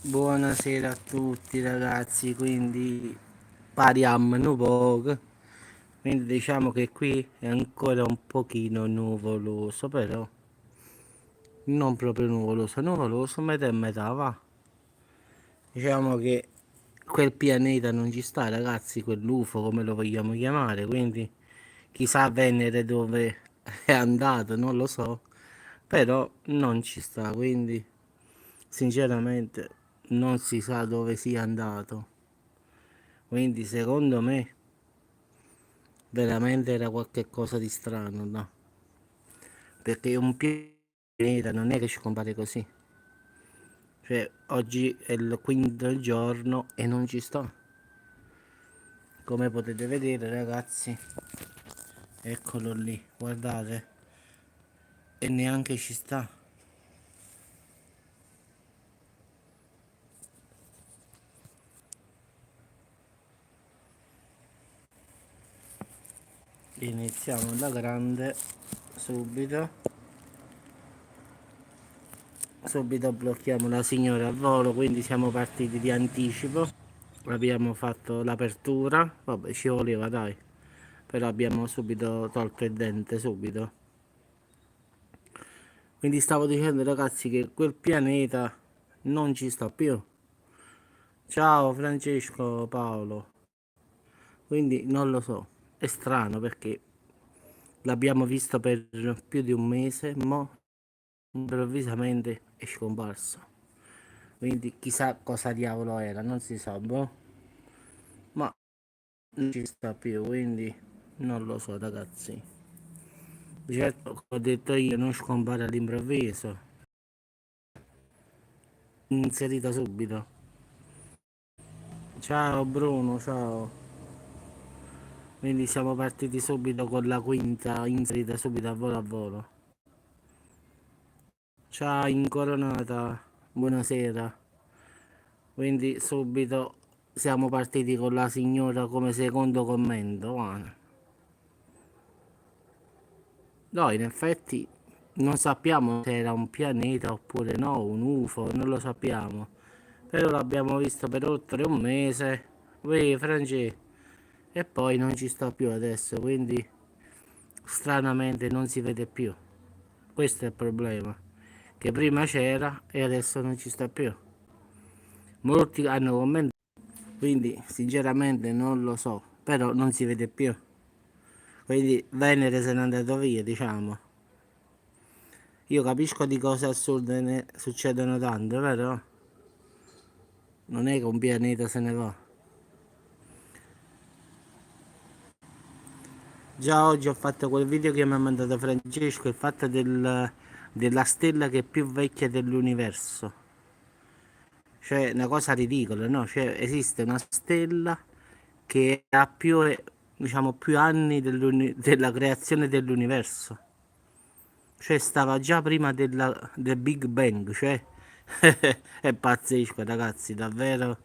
Buonasera a tutti ragazzi, quindi parliamo un poco, quindi diciamo che qui è ancora un pochino nuvoloso, però non proprio nuvoloso, metà e metà va. Diciamo che quel pianeta non ci sta ragazzi, quell'UFO come lo vogliamo chiamare, quindi chissà Venere dove è andato, non lo so, però non ci sta, quindi sinceramente non si sa dove sia andato. Quindi secondo me veramente era qualche cosa di strano, no? Perché un pianeta non è che ci compare così. Cioè, oggi è il quinto giorno e non ci sta. Come potete vedere, ragazzi, eccolo lì, guardate. E neanche ci sta. Iniziamo alla grande, subito. Subito blocchiamo la signora al volo, quindi siamo partiti di anticipo. Abbiamo fatto l'apertura, vabbè ci voleva dai, però abbiamo subito tolto il dente, subito. Quindi stavo dicendo ragazzi che quel pianeta non ci sta più. Ciao Francesco Paolo. Quindi non lo so, è strano perché l'abbiamo visto per più di un mese, ma improvvisamente è scomparso. Quindi chissà cosa diavolo era, non si sa, boh. Ma non ci sta più, quindi non lo so ragazzi. Certo, come ho detto io, non scompare all'improvviso, inserita subito. Ciao Bruno, ciao. Quindi siamo partiti subito con la quinta inserita subito a volo a volo. Ciao incoronata, buonasera. Quindi subito siamo partiti con la signora come secondo commento. No, in effetti non sappiamo se era un pianeta oppure no, un UFO, non lo sappiamo. Però l'abbiamo visto per oltre un mese. Uè, Francesco. E poi non ci sta più adesso, quindi stranamente non si vede più. Questo è il problema, che prima c'era e adesso non ci sta più. Molti hanno commentato, quindi sinceramente non lo so, però non si vede più. Quindi Venere se n'è andato via, diciamo. Io capisco di cose assurde ne succedono tante, però non è che un pianeta se ne va. Già oggi ho fatto quel video che mi ha mandato Francesco, il fatto della stella che è più vecchia dell'universo. Cioè, una cosa ridicola, no? Cioè, esiste una stella che ha più, diciamo, più anni della creazione dell'universo. Cioè, stava già prima del Big Bang, cioè, è pazzesco, ragazzi, davvero.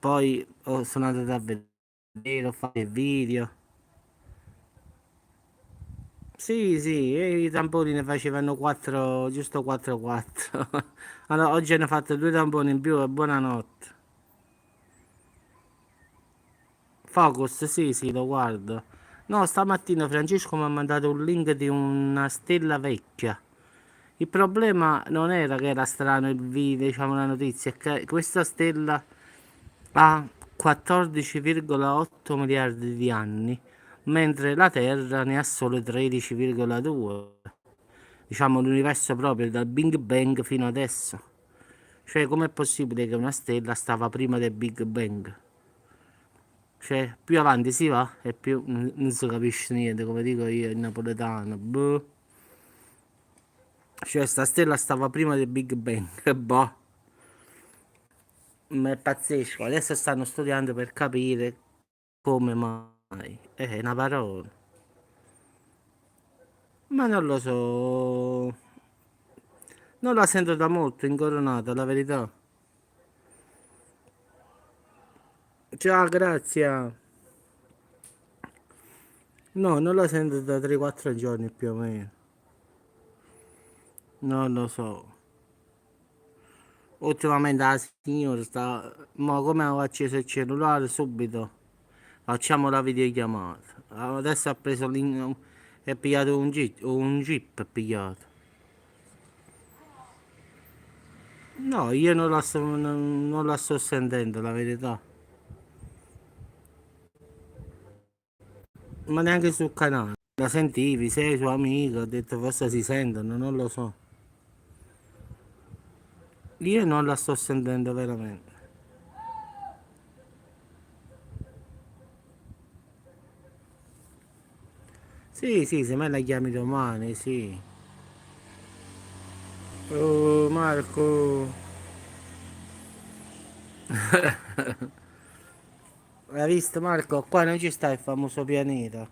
Poi sono andato a vedere, ho fatto il video. Sì, sì, e i tamponi ne facevano 4, giusto 4 4. Allora, oggi hanno fatto 2 tamponi in più e buonanotte. Focus, sì, sì, lo guardo. No, stamattina Francesco mi ha mandato un link di una stella vecchia. Il problema non era che era strano il video, diciamo la notizia, è che questa stella ha 14,8 miliardi di anni, mentre la Terra ne ha solo 13,2. Diciamo l'universo proprio dal Big Bang fino adesso. Cioè, com'è possibile che una stella stava prima del Big Bang? Cioè, più avanti si va e più non si capisce niente, come dico io in napoletano. Boh. Cioè, sta stella stava prima del Big Bang. Boh. Ma è pazzesco. Adesso stanno studiando per capire come mai. È una parola. Ma non lo so. Non la sento da molto incoronata, la verità. Ciao, grazie. No, non la sento da 3-4 giorni più o meno. Non lo so. ultimamente la signora sta, ma come ho acceso il cellulare subito, facciamo la videochiamata. Adesso ha preso è pigliato un jeep, è pigliato. No, io non la sto sentendo, la verità. Ma neanche sul canale. La sentivi, sei sua amica, ho detto forse si sentono, non lo so. Io non la sto sentendo veramente. Sì, sì, se me la chiami domani, sì. Oh, Marco, hai visto Marco? Qua non ci sta il famoso pianeta.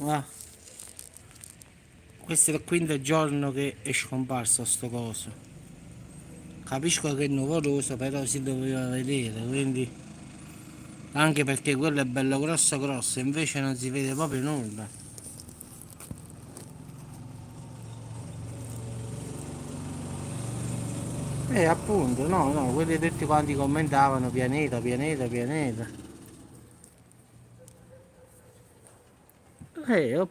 Ah, questo è il quinto giorno che è scomparso sto coso. Capisco che è nuvoloso, però si doveva vedere, quindi... Anche perché quello è bello grosso grosso, invece non si vede proprio nulla. Appunto, no, no, quelli tutti quanti commentavano pianeta, pianeta, pianeta.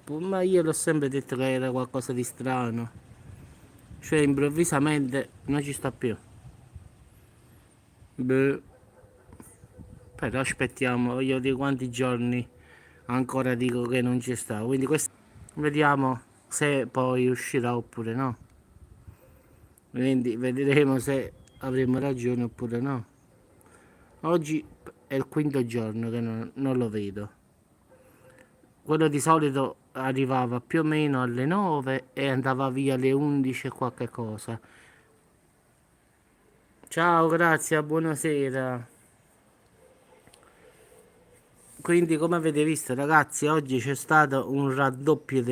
Ma io l'ho sempre detto che era qualcosa di strano. Cioè, improvvisamente non ci sta più. Beh, però aspettiamo, io di quanti giorni ancora dico che non ci sta. Quindi questo vediamo se poi uscirà oppure no. Quindi vedremo se avremo ragione oppure no. Oggi è il quinto giorno che non lo vedo. Quello di solito arrivava più o meno alle 9 e andava via alle 11 e qualche cosa. Ciao, grazie, buonasera. Quindi, come avete visto, ragazzi, oggi c'è stato un raddoppio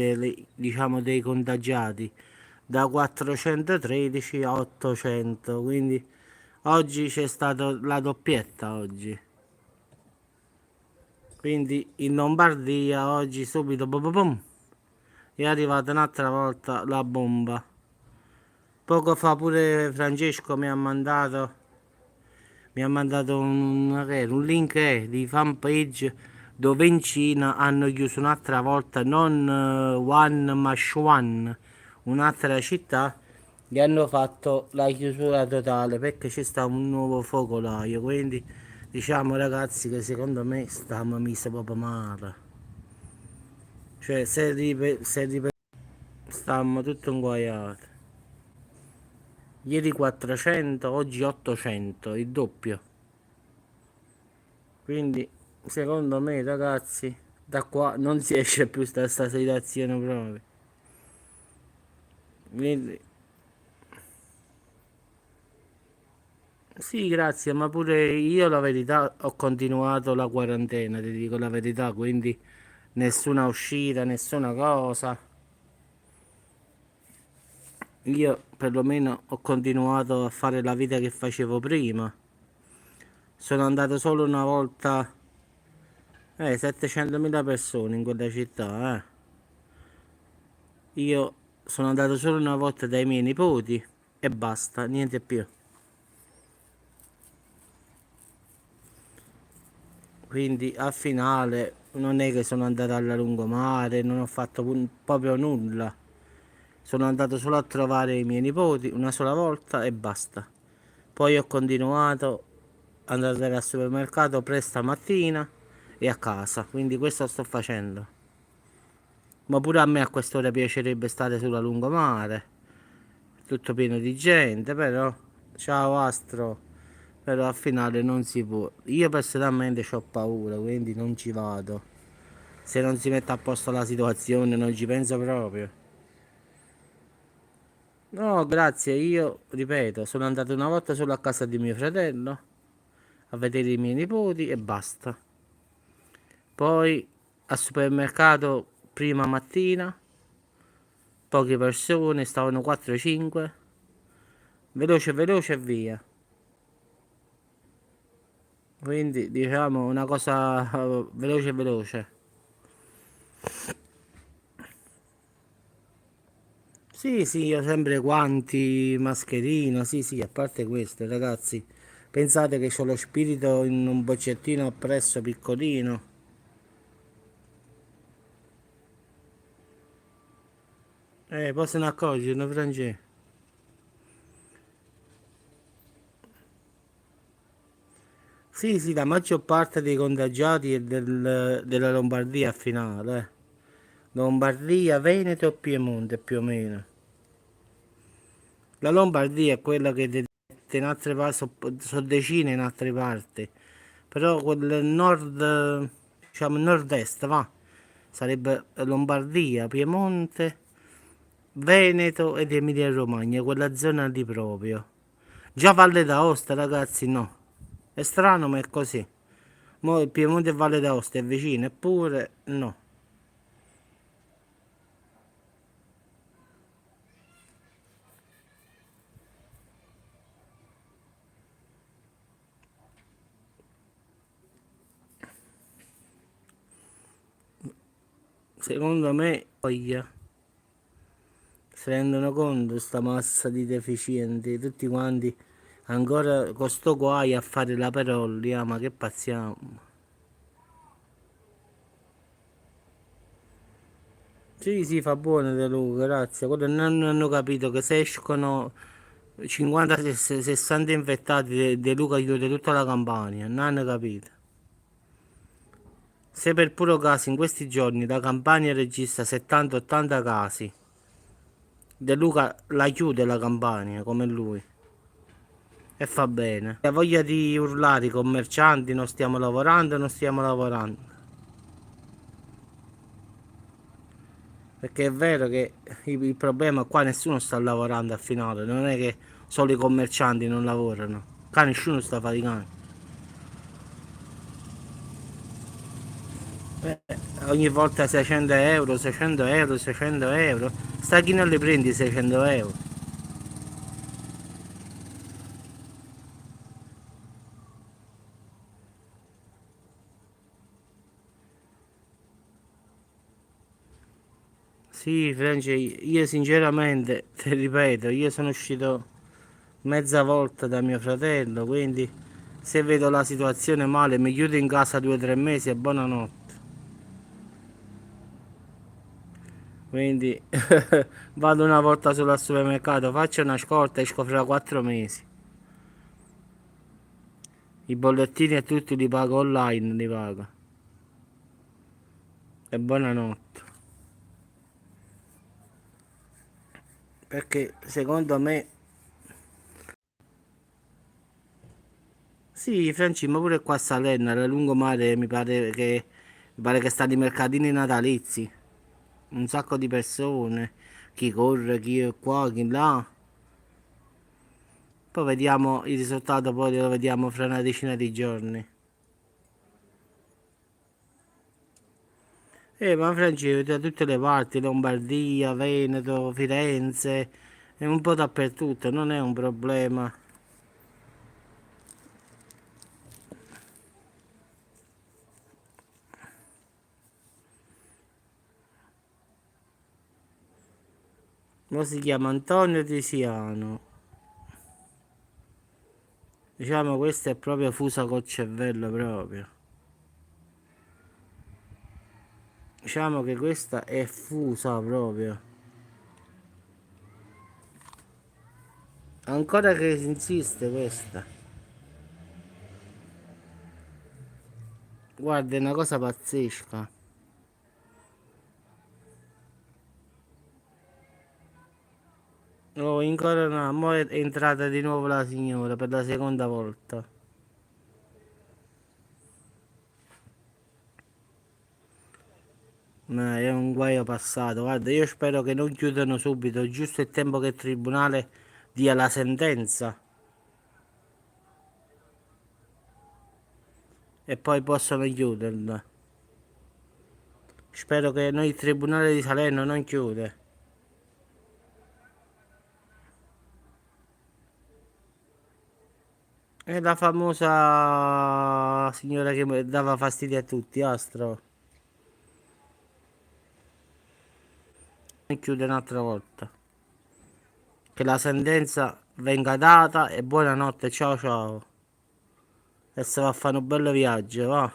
diciamo, dei contagiati da 413 a 800. Quindi, oggi c'è stata la doppietta. Oggi. Quindi, in Lombardia, oggi subito bum, bum, bum, è arrivata un'altra volta la bomba. Poco fa pure Francesco mi ha mandato un link di fanpage dove in Cina hanno chiuso un'altra volta, non One ma Shuan, un'altra città, gli hanno fatto la chiusura totale perché c'è sta un nuovo focolaio. Quindi diciamo ragazzi che secondo me stiamo messa proprio male. Cioè se stiamo tutto inguaiati. Ieri 400, oggi 800, il doppio. Quindi, secondo me, ragazzi, da qua non si esce più da sta situazione proprio. Quindi, sì, grazie, ma pure io la verità ho continuato la quarantena, ti dico la verità, quindi nessuna uscita, nessuna cosa. Io perlomeno ho continuato a fare la vita che facevo prima. Sono andato solo una volta, 700.000 persone in quella città, eh. Io sono andato solo una volta dai miei nipoti e basta, niente più. Quindi al finale non è che sono andato alla lungomare, non ho fatto proprio nulla. Sono andato solo a trovare i miei nipoti una sola volta e basta. Poi ho continuato ad andare al supermercato presto mattina e a casa. Quindi questo sto facendo. Ma pure a me a quest'ora piacerebbe stare sulla lungomare, tutto pieno di gente, però ciao Astro, però al finale non si può. Io personalmente ho paura, quindi non ci vado. Se non si mette a posto la situazione non ci penso proprio. No, grazie, io ripeto, sono andato una volta solo a casa di mio fratello a vedere i miei nipoti e basta. Poi al supermercato prima mattina, poche persone, stavano 4-5, veloce veloce e via. Quindi diciamo una cosa veloce veloce. Sì, sì, io sempre guanti, mascherina, sì, sì, a parte questo, ragazzi, pensate che ho lo spirito in un boccettino appresso piccolino. Poi se ne accorgono, Francesco. Sì, sì, la maggior parte dei contagiati è della Lombardia a finale. Lombardia, Veneto e Piemonte più o meno. La Lombardia è quella che in altre parti, so decine in altre parti, però quel nord, diciamo nord-est, va, sarebbe Lombardia, Piemonte, Veneto ed Emilia-Romagna, quella zona lì proprio. Già Valle d'Aosta, ragazzi, no. È strano, ma è così. Mo' il Piemonte e Valle d'Aosta è vicino, eppure no. Secondo me, voglia, si rendono conto sta massa di deficienti, tutti quanti ancora con sto guai a fare la perolli, ma che pazziamo. Sì, sì, fa buono De Luca, grazie. Quello non hanno capito che se escono 50-60 infettati, De Luca chiude tutta la campagna, non hanno capito. Se per puro caso in questi giorni la Campania registra 70-80 casi, De Luca la chiude la Campania come lui e fa bene. La voglia di urlare i commercianti, non stiamo lavorando, non stiamo lavorando. Perché è vero che il problema qua nessuno sta lavorando al finale, non è che solo i commercianti non lavorano, qua nessuno sta faticando. Eh, Ogni volta 600 euro, 600 euro, 600 euro. Sta chi non li prendi 600 euro? Sì, Franci, io sinceramente, ti ripeto, io sono uscito mezza volta da mio fratello, quindi se vedo la situazione male mi chiudo in casa 2 o 3 mesi e buonanotte. Quindi vado una volta solo al supermercato, faccio una scorta e esco fra 4 mesi. I bollettini e tutti li pago online, li pago. E buonanotte. Perché secondo me, sì, Franci, ma pure qua a Salerno, alla lungomare mi pare che stanno i mercatini natalizi. Un sacco di persone, chi corre, chi è qua, chi là. Poi vediamo il risultato, poi lo vediamo fra una decina di giorni. Ma Francesco, da tutte le parti, Lombardia, Veneto, Firenze, è un po' dappertutto, non è un problema. Lo si chiama Antonio Tisiano. Diciamo questa è proprio fusa col cervello proprio. Diciamo che questa è fusa proprio. Ancora che insiste questa. Guarda, è una cosa pazzesca. Oh, ancora no, mo è entrata di nuovo la signora per la seconda volta. Ma è un guaio passato. Guarda, io spero che non chiudano subito, giusto il tempo che il tribunale dia la sentenza e poi possono chiuderla. Spero che noi il tribunale di Salerno non chiude. È la famosa signora che dava fastidio a tutti, Astro. E chiude un'altra volta. che la sentenza venga data e buonanotte, ciao ciao. Adesso va a fare un bel viaggio, va.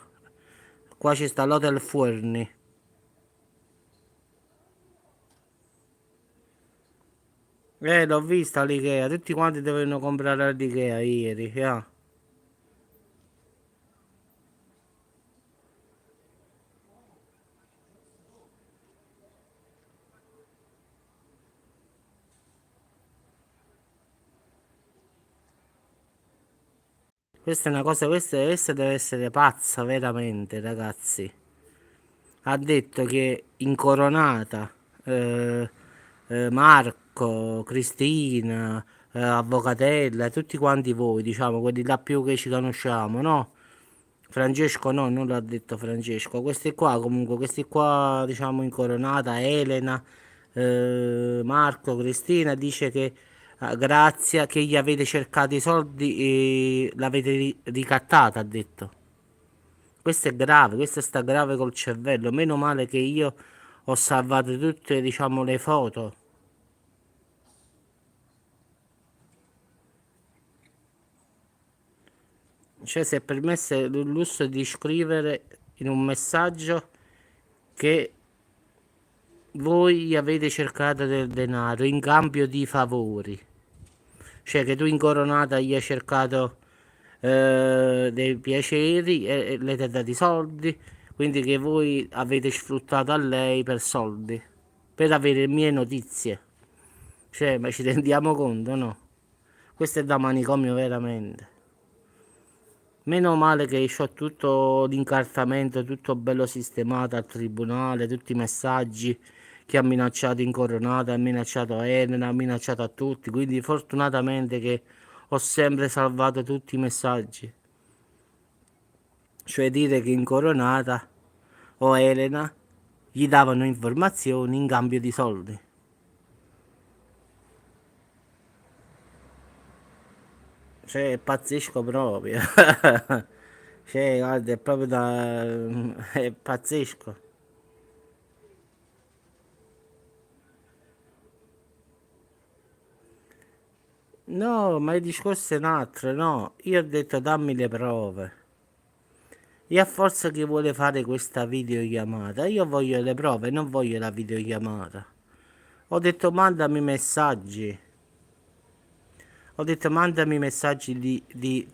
Qua ci sta l'Hotel Fuorni. L'ho vista all'Ikea, tutti quanti dovevano comprare all'Ikea ieri, Questa è una cosa, questa deve essere pazza veramente, ragazzi. Ha detto che Incoronata, Marco, Cristina, Avvocatella, tutti quanti voi, diciamo, quelli là più che ci conosciamo, no? Francesco no, non l'ha detto Francesco. Questi qua, comunque, questi qua, diciamo, Incoronata, Elena, Marco, Cristina, dice che Grazia, che gli avete cercato i soldi e l'avete ricattata, ha detto. Questo è grave, questo sta grave col cervello. Meno male che io ho salvato tutte, diciamo, le foto. Cioè, si è permesso il lusso di scrivere in un messaggio che voi gli avete cercato del denaro in cambio di favori. Cioè, che tu in coronata gli hai cercato dei piaceri e le ti ha dato i soldi. Quindi che voi avete sfruttato a lei per soldi. Per avere mie notizie. Cioè, ma ci rendiamo conto, no? Questo è da manicomio veramente. Meno male che c'ho tutto l'incartamento, tutto bello sistemato al tribunale, tutti i messaggi che ha minacciato Incoronata, ha minacciato Elena, ha minacciato a tutti, quindi fortunatamente che ho sempre salvato tutti i messaggi. Cioè dire che Incoronata o Elena gli davano informazioni in cambio di soldi. Cioè, è pazzesco proprio. Cioè, guarda, è proprio da... è pazzesco. No, ma il discorso è un altro, no. Io ho detto dammi le prove. E a forza che vuole fare questa videochiamata, io voglio le prove, non voglio la videochiamata. Ho detto mandami messaggi. Ho detto mandami messaggi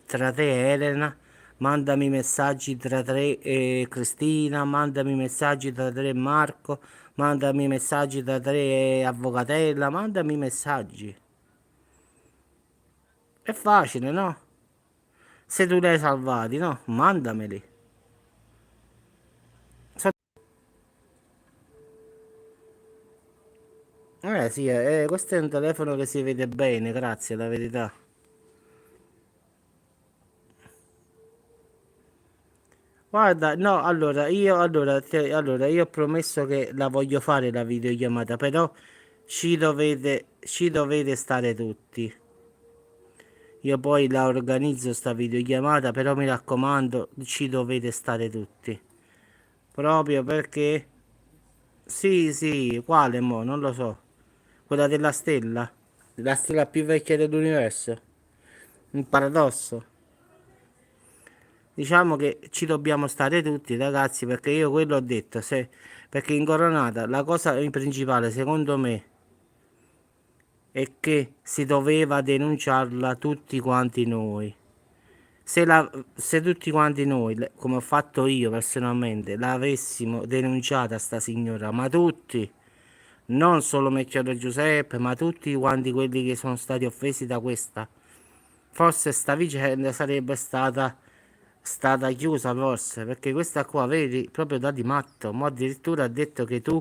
tra te e Elena, mandami messaggi tra te e Cristina, mandami messaggi tra te e Marco, mandami messaggi tra te e Avvocatella, mandami messaggi. È facile, no? Se tu li hai salvati, no? Mandameli. So- sì, questo è un telefono che si vede bene, grazie, la verità. Guarda, no, allora, io ho promesso che la voglio fare la videochiamata, però ci dovete stare tutti. Io poi la organizzo sta videochiamata, però mi raccomando, ci dovete stare tutti. Proprio perché, sì, sì, quale mo? Non lo so. Quella della stella? La stella più vecchia dell'universo? Un paradosso. Diciamo che ci dobbiamo stare tutti, ragazzi, perché io quello ho detto, perché in coronata la cosa principale, secondo me, è che si doveva denunciarla tutti quanti noi. Se tutti quanti noi, come ho fatto io personalmente, l'avessimo denunciata sta signora, ma tutti, non solo Mecchiaro Giuseppe, ma tutti quanti quelli che sono stati offesi da questa, forse sta vicenda sarebbe stata chiusa, forse, perché questa qua, vedi, proprio da di matto, ma addirittura ha detto che tu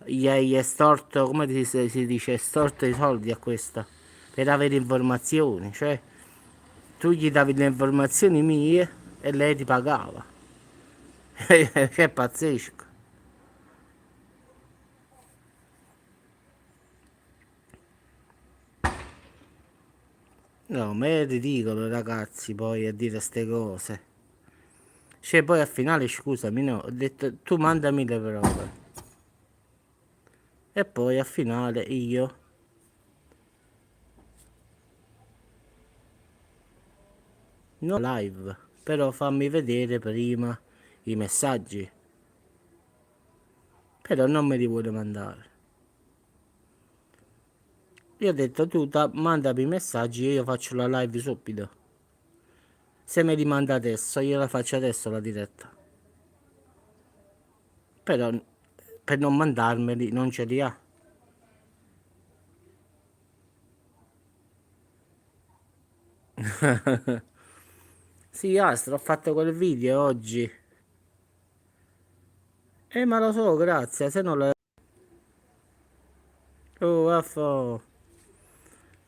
gli hai estorto, come si dice, estorto i soldi a questa, per avere informazioni, cioè tu gli davi le informazioni mie e lei ti pagava. Che è pazzesco. No, ma è ridicolo, ragazzi, poi a dire ste cose. Cioè, poi al finale, scusami, no, ho detto tu mandami le prove. E poi al finale io non live, però fammi vedere prima i messaggi, però non me li vuole mandare. Io ho detto tu mandami i messaggi e io faccio la live subito. Se me li manda adesso, io la faccio adesso la diretta. Però per non mandarmeli non ce li ha. Sì, Astro, ho fatto quel video oggi. Ma lo so, grazie, se non la... Oh, vaffa.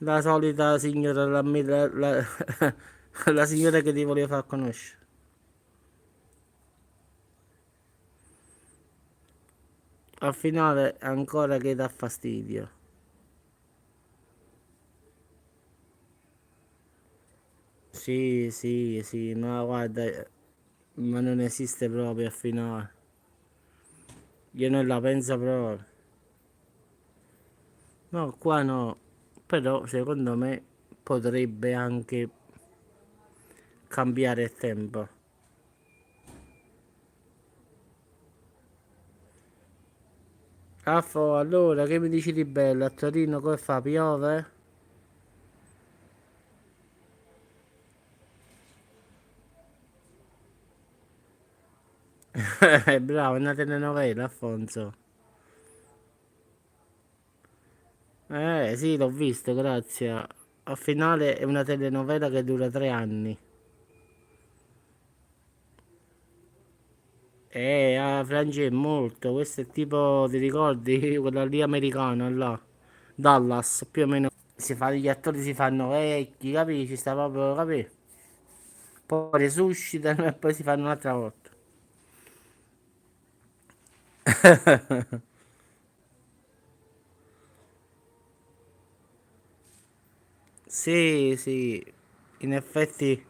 La solita signora, la signora che ti voleva far conoscere. Al finale ancora che dà fastidio. Sì, sì, sì, ma guarda, ma non esiste proprio al finale. Io non la penso proprio. No, qua no. Però secondo me potrebbe anche cambiare il tempo. Affo, allora, che mi dici di bello? A Torino come fa? Piove? Bravo, è una telenovela, Afonso. Sì, l'ho visto, grazie. Al finale è una telenovela che dura 3 anni. Franci è molto. Questo è tipo, ti ricordi? Quella lì americana, là. Dallas, più o meno. Gli attori si fanno vecchi, capisci? Sta proprio, capisci? Poi resuscitano e poi si fanno un'altra volta. Sì, sì, in effetti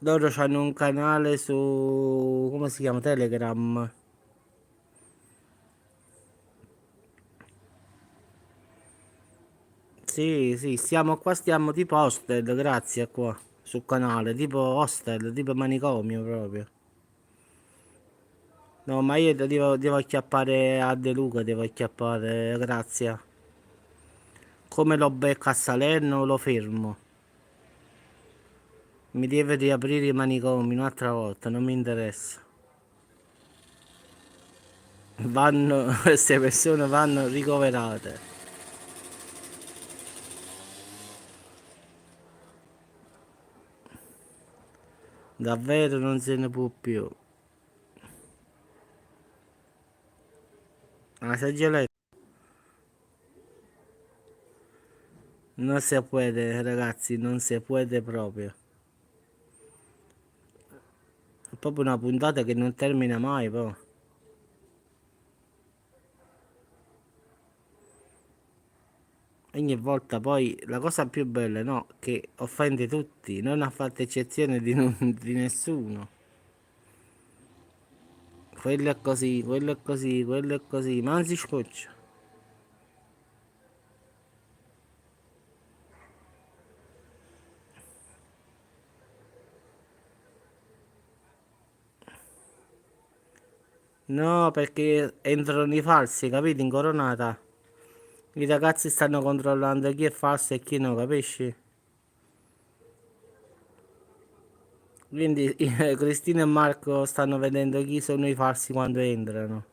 loro hanno un canale su, come si chiama? Telegram. Sì, sì, stiamo tipo hostel, grazie qua, sul canale, tipo hostel, tipo manicomio proprio. No, ma io devo acchiappare a De Luca, devo acchiappare, grazie. Come lo becco a Salerno lo fermo. Mi deve riaprire i manicomi un'altra volta, non mi interessa. Queste persone vanno ricoverate. Davvero non se ne può più. La seggioletta non si può, ragazzi, non si può proprio. È proprio una puntata che non termina mai, poi. Ogni volta poi la cosa più bella, no? Che offende tutti, non ha fatto eccezione di nessuno. Quello è così, quello è così, quello è così, ma non si scoccia. No, perché entrano i falsi, capito? In coronata. I ragazzi stanno controllando chi è falso e chi no, capisci? Quindi Cristina e Marco stanno vedendo chi sono i falsi quando entrano.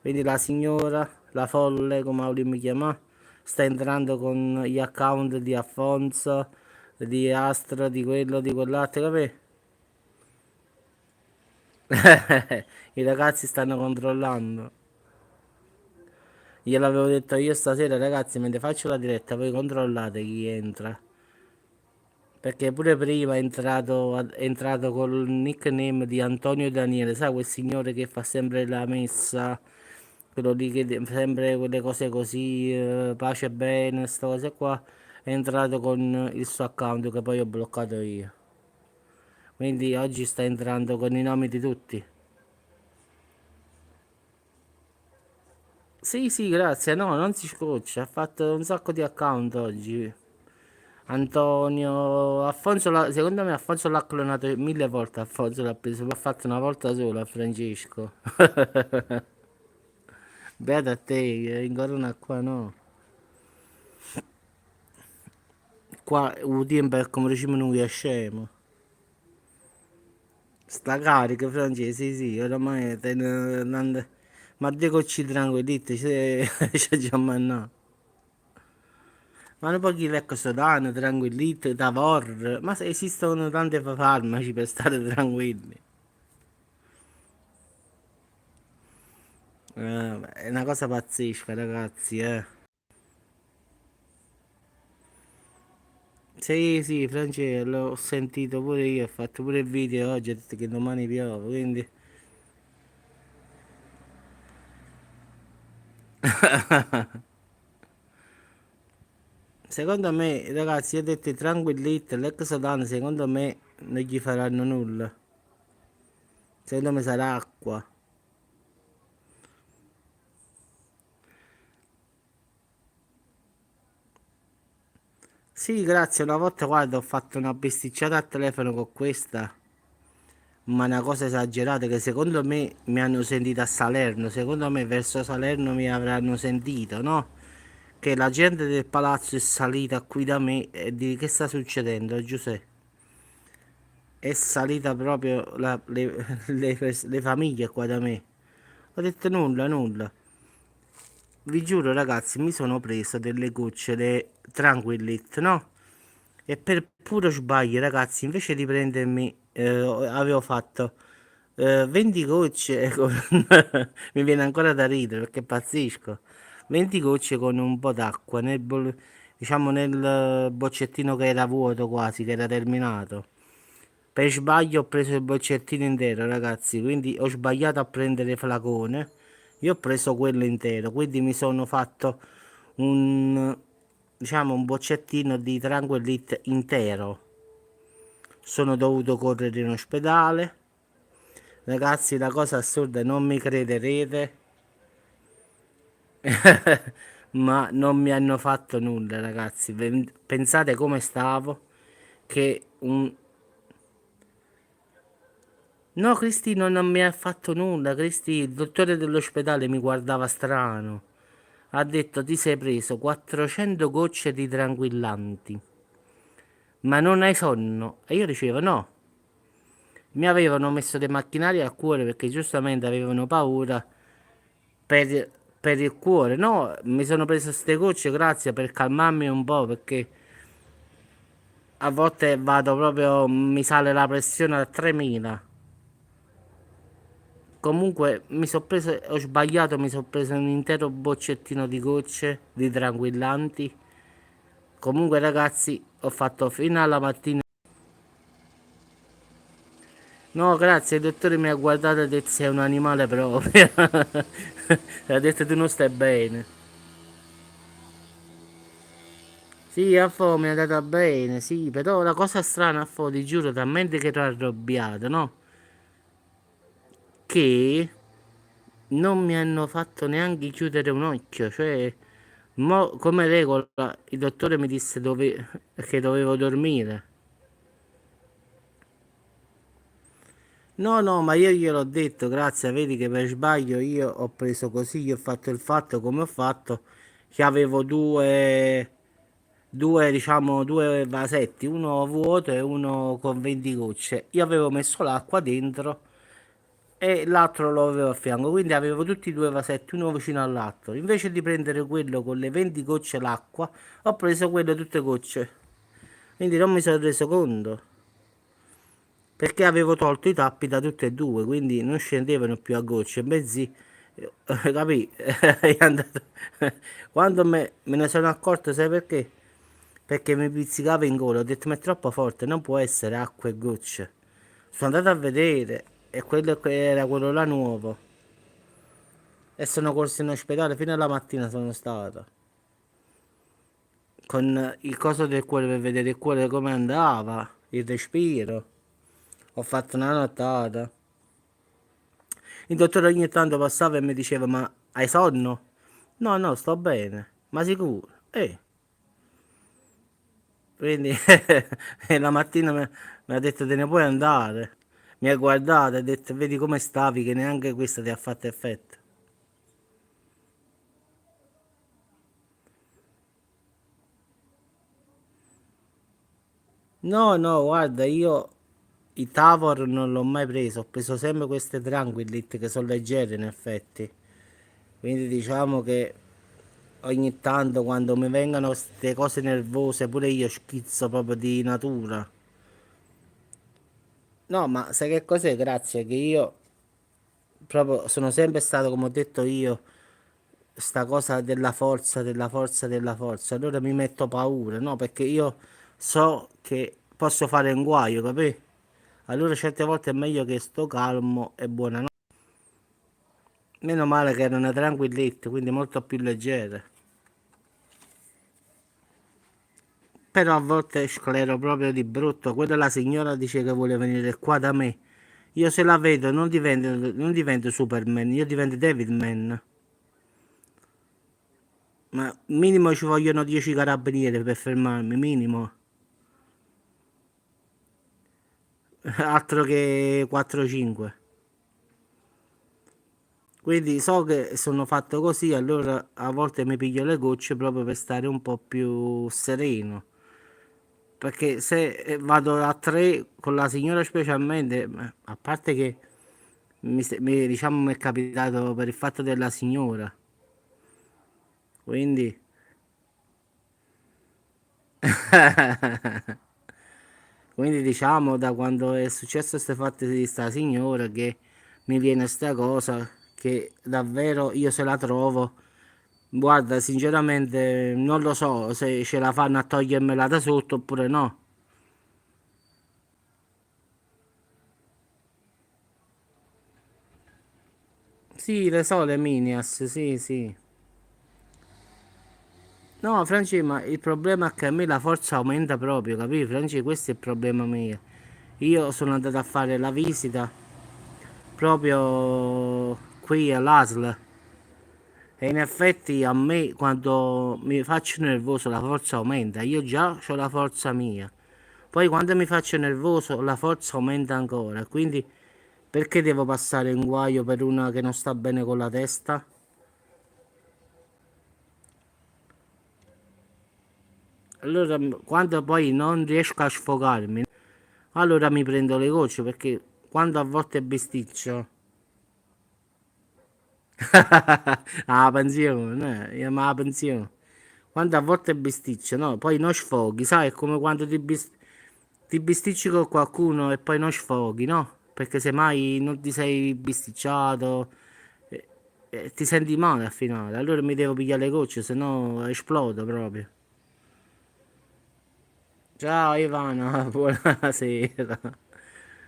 Quindi la signora, la folle, come vogliamo chiamare, sta entrando con gli account di Afonso, di Astro, di quello, di quell'altro, capì? I ragazzi stanno controllando. Gliel'avevo detto io stasera, ragazzi, mentre faccio la diretta, voi controllate chi entra. Perché pure prima è entrato col nickname di Antonio Daniele, sai quel signore che fa sempre la messa, quello lì che sempre quelle cose così, pace e bene, queste cose qua, è entrato con il suo account che poi ho bloccato io. Quindi oggi sta entrando con i nomi di tutti. Sì, sì, grazie, no, non si scoccia, ha fatto un sacco di account oggi. Antonio, Alfonso, secondo me Alfonso l'ha clonato 1000 volte, Alfonso l'ha preso, l'ha fatto una volta sola a Francesco. Beata a te, in corona qua no. Qua un tempo è come diciamo noi a scemo. Sta carica francese, sì, sì, oramai ma due cocci tranquillitti, c'è già mannato. Ma non può dire ecco sodano, tranquillite, tavor, ma se esistono tanti farmaci per stare tranquilli. È una cosa pazzesca, ragazzi, eh. Sì, sì, Francesco, l'ho sentito pure io, ho fatto pure il video oggi, ho detto che domani piove, quindi... Secondo me, ragazzi, io ho detto tranquillite, l'ex sodano, secondo me non gli faranno nulla. Secondo me sarà acqua. Sì, grazie, una volta guarda, ho fatto una besticciata al telefono con questa, ma una cosa esagerata che secondo me mi hanno sentito a Salerno, secondo me verso Salerno mi avranno sentito, no? Che la gente del palazzo è salita qui da me e di che sta succedendo, Giuseppe? È salita proprio le famiglie qua da me. Ho detto nulla, nulla. Vi giuro ragazzi, mi sono preso delle gocce Tranquillit, no? E per puro sbaglio, ragazzi, invece di prendermi, avevo fatto 20 gocce mi viene ancora da ridere perché pazzesco. 20 gocce con un po' d'acqua diciamo nel boccettino che era vuoto quasi, che era terminato. Per sbaglio ho preso il boccettino intero, ragazzi, quindi ho sbagliato a prendere flacone. Io ho preso quello intero, quindi mi sono fatto un, diciamo, un boccettino di Tranquillit intero. Sono dovuto correre in ospedale. Ragazzi, la cosa assurda, non mi crederete, ma non mi hanno fatto nulla, ragazzi. Pensate come stavo, che un... No, Cristino non mi ha fatto nulla. Il dottore dell'ospedale mi guardava strano. Ha detto ti sei preso 400 gocce di tranquillanti, ma non hai sonno. E io dicevo no. Mi avevano messo dei macchinari al cuore perché giustamente avevano paura per, per il cuore. No, mi sono preso queste gocce, grazie, per calmarmi un po' perché a volte vado proprio, mi sale la pressione a 3000. Comunque mi sono preso, ho sbagliato, mi sono preso un intero boccettino di gocce di tranquillanti. Comunque ragazzi, ho fatto fino alla mattina. No, grazie, il dottore mi ha guardato e ha detto sei un animale proprio. Ha detto tu non stai bene. Sì, a fo mi è andata bene, sì, però la cosa strana a fo, ti giuro, talmente che ero arrabbiato, no? Che non mi hanno fatto neanche chiudere un occhio, cioè, come regola, il dottore mi disse che dovevo dormire. No, no, ma io gliel'ho detto, grazie, vedi che per sbaglio io ho preso così, io ho fatto il fatto come ho fatto, che avevo diciamo, due vasetti, uno vuoto e uno con 20 gocce. Io avevo messo l'acqua dentro e l'altro lo avevo a fianco, quindi avevo tutti e due vasetti, uno vicino all'altro. Invece di prendere quello con le 20 gocce l'acqua, ho preso quello tutte gocce. Quindi non mi sono reso conto. Perché avevo tolto i tappi da tutte e due, quindi non scendevano più a gocce, bensì, capì? È andato... Quando me ne sono accorto, sai perché? Perché mi pizzicava in gola, ho detto ma è troppo forte, non può essere acqua e gocce. Sono andato a vedere e quello che era quello là nuovo. E sono corso in ospedale fino alla mattina sono stato. Con il coso del cuore per vedere il cuore come andava, il respiro. Ho fatto una nottata. Il dottore ogni tanto passava e mi diceva: Ma hai sonno? No, no, sto bene. Ma sicuro? Quindi e la mattina mi ha detto te ne puoi andare. Mi ha guardato e ha detto vedi come stavi che neanche questo ti ha fatto effetto. No, no, guarda, io i Tavor non l'ho mai preso, ho preso sempre queste Tranquillit che sono leggere in effetti. Quindi diciamo che ogni tanto quando mi vengono queste cose nervose, pure io schizzo proprio di natura. No, ma sai che cos'è? Grazie, che io proprio sono sempre stato, come ho detto io, sta cosa della forza, della forza, della forza. Allora mi metto paura, no? Perché io so che posso fare un guaio, capì? Allora certe volte è meglio che sto calmo e buonanotte. Meno male che era una tranquilletta, quindi molto più leggera. Però a volte sclero proprio di brutto. Quella la signora dice che vuole venire qua da me. Io se la vedo non divento Superman, io divento Devilman. Ma minimo ci vogliono 10 carabinieri per fermarmi, minimo. Altro che 4-5. Quindi so che sono fatto così, allora a volte mi piglio le gocce proprio per stare un po' più sereno. Perché se vado a tre con la signora specialmente, a parte che diciamo, mi è capitato per il fatto della signora, quindi, quindi diciamo da quando è successo queste fatte di sta signora che mi viene sta cosa che davvero io se la trovo, guarda, sinceramente non lo so se ce la fanno a togliermela da sotto oppure no. Sì, le so le Minias, sì, sì. No, Franci, ma il problema è che a me la forza aumenta proprio, capito? Franci, questo è il problema mio. Io sono andato a fare la visita proprio qui all'ASL e in effetti a me quando mi faccio nervoso la forza aumenta. Io già ho la forza mia. Poi quando mi faccio nervoso la forza aumenta ancora. Quindi perché devo passare un guaio per una che non sta bene con la testa? Allora, quando poi non riesco a sfogarmi, allora mi prendo le gocce perché quando a volte bisticcio, ah, pensione, io ma la pensione. Quando a volte bisticcio, no, poi non sfoghi, sai, è come quando ti bisticci con qualcuno e poi non sfoghi, no? Perché semmai non ti sei bisticciato e ti senti male al finale. Allora mi devo pigliare le gocce, se no esplodo proprio. Ciao Ivano, buonasera.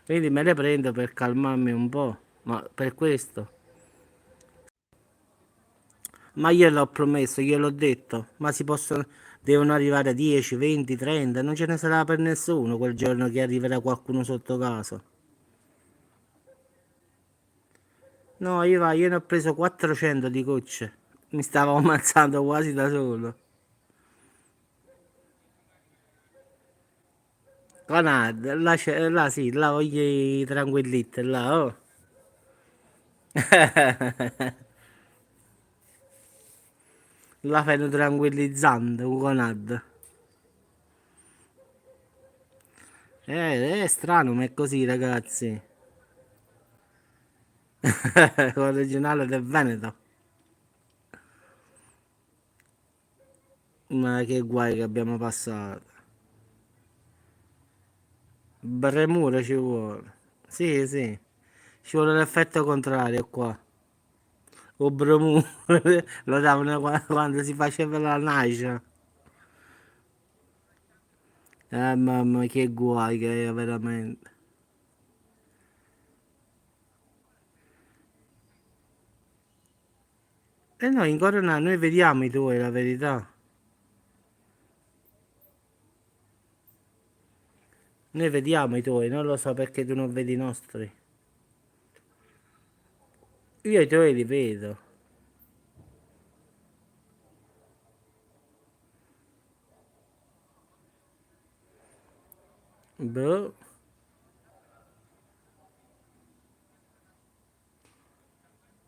Quindi me le prendo per calmarmi un po', ma per questo. Ma gliel'ho promesso, gliel'ho detto, ma si possono, devono arrivare a 10, 20, 30, non ce ne sarà per nessuno quel giorno che arriverà qualcuno sotto casa. No, io ne ho preso 400 di gocce, mi stavo ammazzando quasi da solo. Guarda, là, là sì, là voglio i tranquillitti, là, oh. La fanno tranquillizzante, un conad. È strano, ma è così, ragazzi. Originale del Veneto. Ma che guai che abbiamo passato. Bremure ci vuole. Sì, sì. Ci vuole l'effetto contrario qua. O bremure. Lo davano quando si faceva la nascita. Mamma, che guai che è veramente. E noi in Corona, noi vediamo i tuoi, la verità. Noi vediamo i tuoi, non lo so perché tu non vedi i nostri. Io i tuoi li vedo. Boh.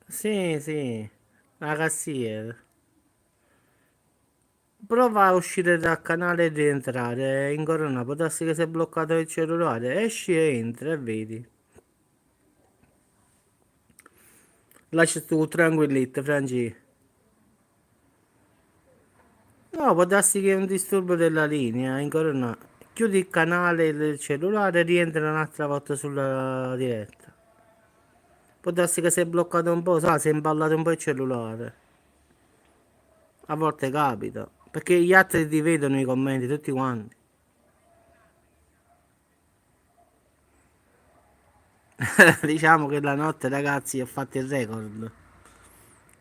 Sì, sì, la cassiera. Prova a uscire dal canale e rientrare in corona. Può darsi che si è bloccato il cellulare. Esci e entra e vedi. Lascia tu tranquillità, Franci. No, può darsi che è un disturbo della linea in corona. Chiudi il canale del cellulare e rientra un'altra volta sulla diretta. Può darsi che si è bloccato un po', sa, si è imballato un po' il cellulare. A volte capita. Perché gli altri ti vedono i commenti, tutti quanti. Diciamo che la notte, ragazzi, ho fatto il record.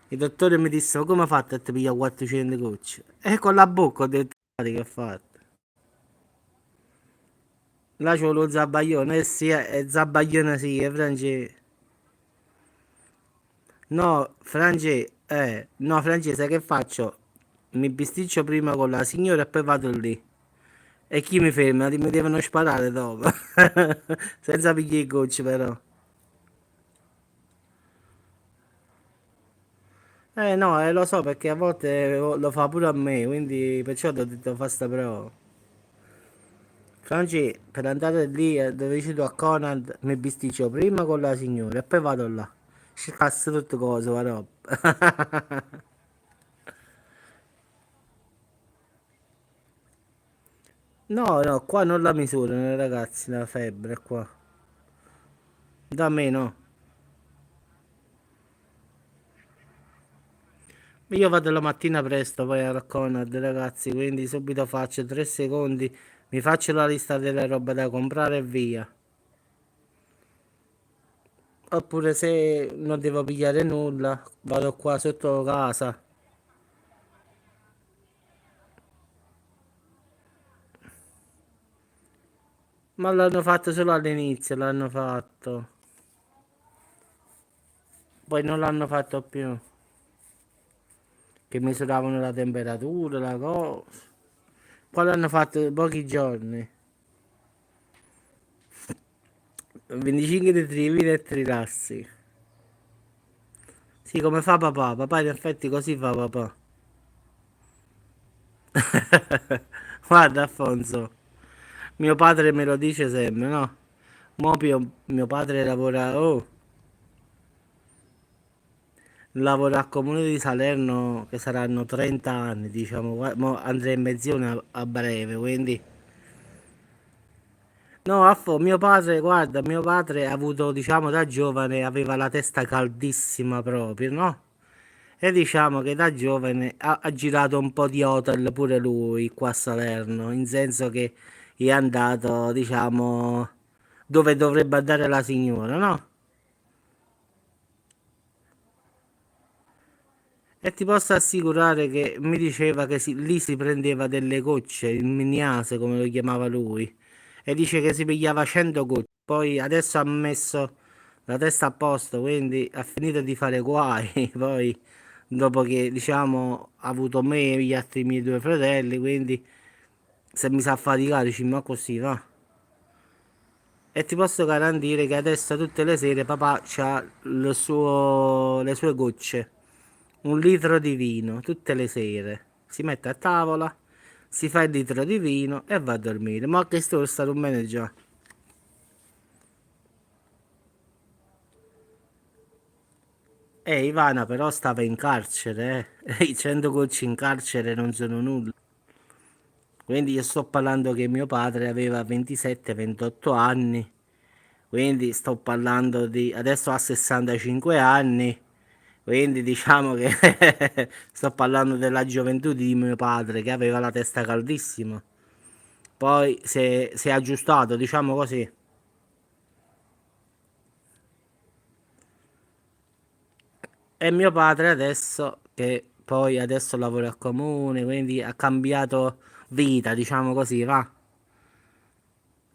Il dottore mi disse, ma come ha fatto a te pigliare 400 gocce? E con la bocca ho detto, "Guarda che ha fatto. Là c'ho lo zabaione, eh sì, è zabaione sì, è francese. No, francese, che faccio? Mi bisticcio prima con la signora e poi vado lì. E chi mi ferma? Mi devono sparare dopo. Senza pigliare i gocci però. No, lo so perché a volte lo fa pure a me, quindi perciò ti ho detto fa sta prova. Franci, per andare lì dove dici tu a Conad, mi bisticcio prima con la signora e poi vado là. Scasso tutte cose, la roba. No, no, qua non la misurano, ragazzi, la febbre qua. Da me no. Io vado la mattina presto poi a Conad, ragazzi, quindi subito faccio 3 secondi, mi faccio la lista delle robe da comprare e via. Oppure se non devo pigliare nulla, vado qua sotto casa. Ma l'hanno fatto solo all'inizio, l'hanno fatto. Poi non l'hanno fatto più. Che misuravano la temperatura, la cosa. Poi l'hanno fatto pochi giorni. 25 di trivine e trilassi. Sì, come fa papà? Papà in effetti così fa papà. Guarda Afonso, mio padre me lo dice sempre, no? Mio padre lavora, oh, lavora al comune di Salerno che saranno 30 anni, diciamo, mo andrà in pensione a breve, quindi... No, mio padre, guarda, mio padre ha avuto, diciamo, da giovane, aveva la testa caldissima proprio, no? E diciamo che da giovane ha girato un po' di hotel pure lui qua a Salerno, in senso che è andato, diciamo, dove dovrebbe andare la signora, no? E ti posso assicurare che mi diceva che lì si prendeva delle gocce, il miniase come lo chiamava lui, e dice che si pigliava 100 gocce. Poi adesso ha messo la testa a posto, quindi ha finito di fare guai. Poi, dopo che diciamo ha avuto me e gli altri miei due fratelli, quindi se mi sa faticare, ci ma così va. E ti posso garantire che adesso tutte le sere papà c'ha le sue gocce. 1 litro di vino tutte le sere. Si mette a tavola, si fa il litro di vino e va a dormire. Ma che sto stato un bene già. Ivana però stava in carcere, eh. I 100 gocci in carcere non sono nulla. Quindi io sto parlando che mio padre aveva 27-28 anni. Quindi sto parlando di... Adesso ha 65 anni. Quindi diciamo che sto parlando della gioventù di mio padre che aveva la testa caldissima. Poi si è aggiustato, diciamo così. E mio padre adesso, che poi adesso lavora al comune, quindi ha cambiato vita, diciamo così, va.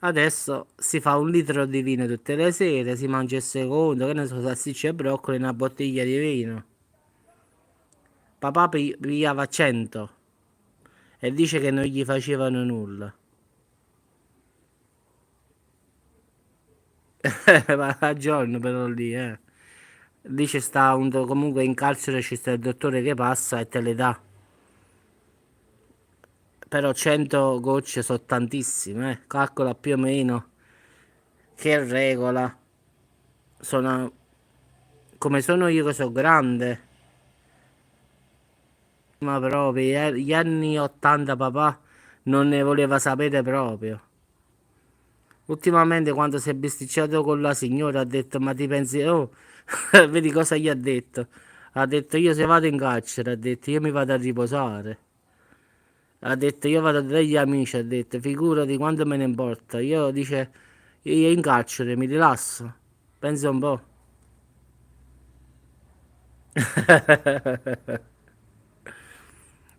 Adesso si fa 1 litro di vino tutte le sere, si mangia il secondo, che ne so, salsicce e broccoli, una bottiglia di vino. Papà pigliava 100 e dice che non gli facevano nulla. Ma a giorno però lì, eh. Lì c'è sta comunque in carcere c'è sta il dottore che passa e te le dà. Però 100 gocce sono tantissime, eh. Calcola più o meno che regola. Sono come sono io che sono grande, ma proprio gli anni 80 papà non ne voleva sapere proprio. Ultimamente quando si è bisticciato con la signora ha detto ma ti pensi, oh, vedi cosa gli ha detto? Ha detto io se vado in carcere, ha detto io mi vado a riposare. Ha detto io vado dagli amici, ha detto figurati quanto me ne importa. Io dice io in carcere mi rilasso. Pensa un po'.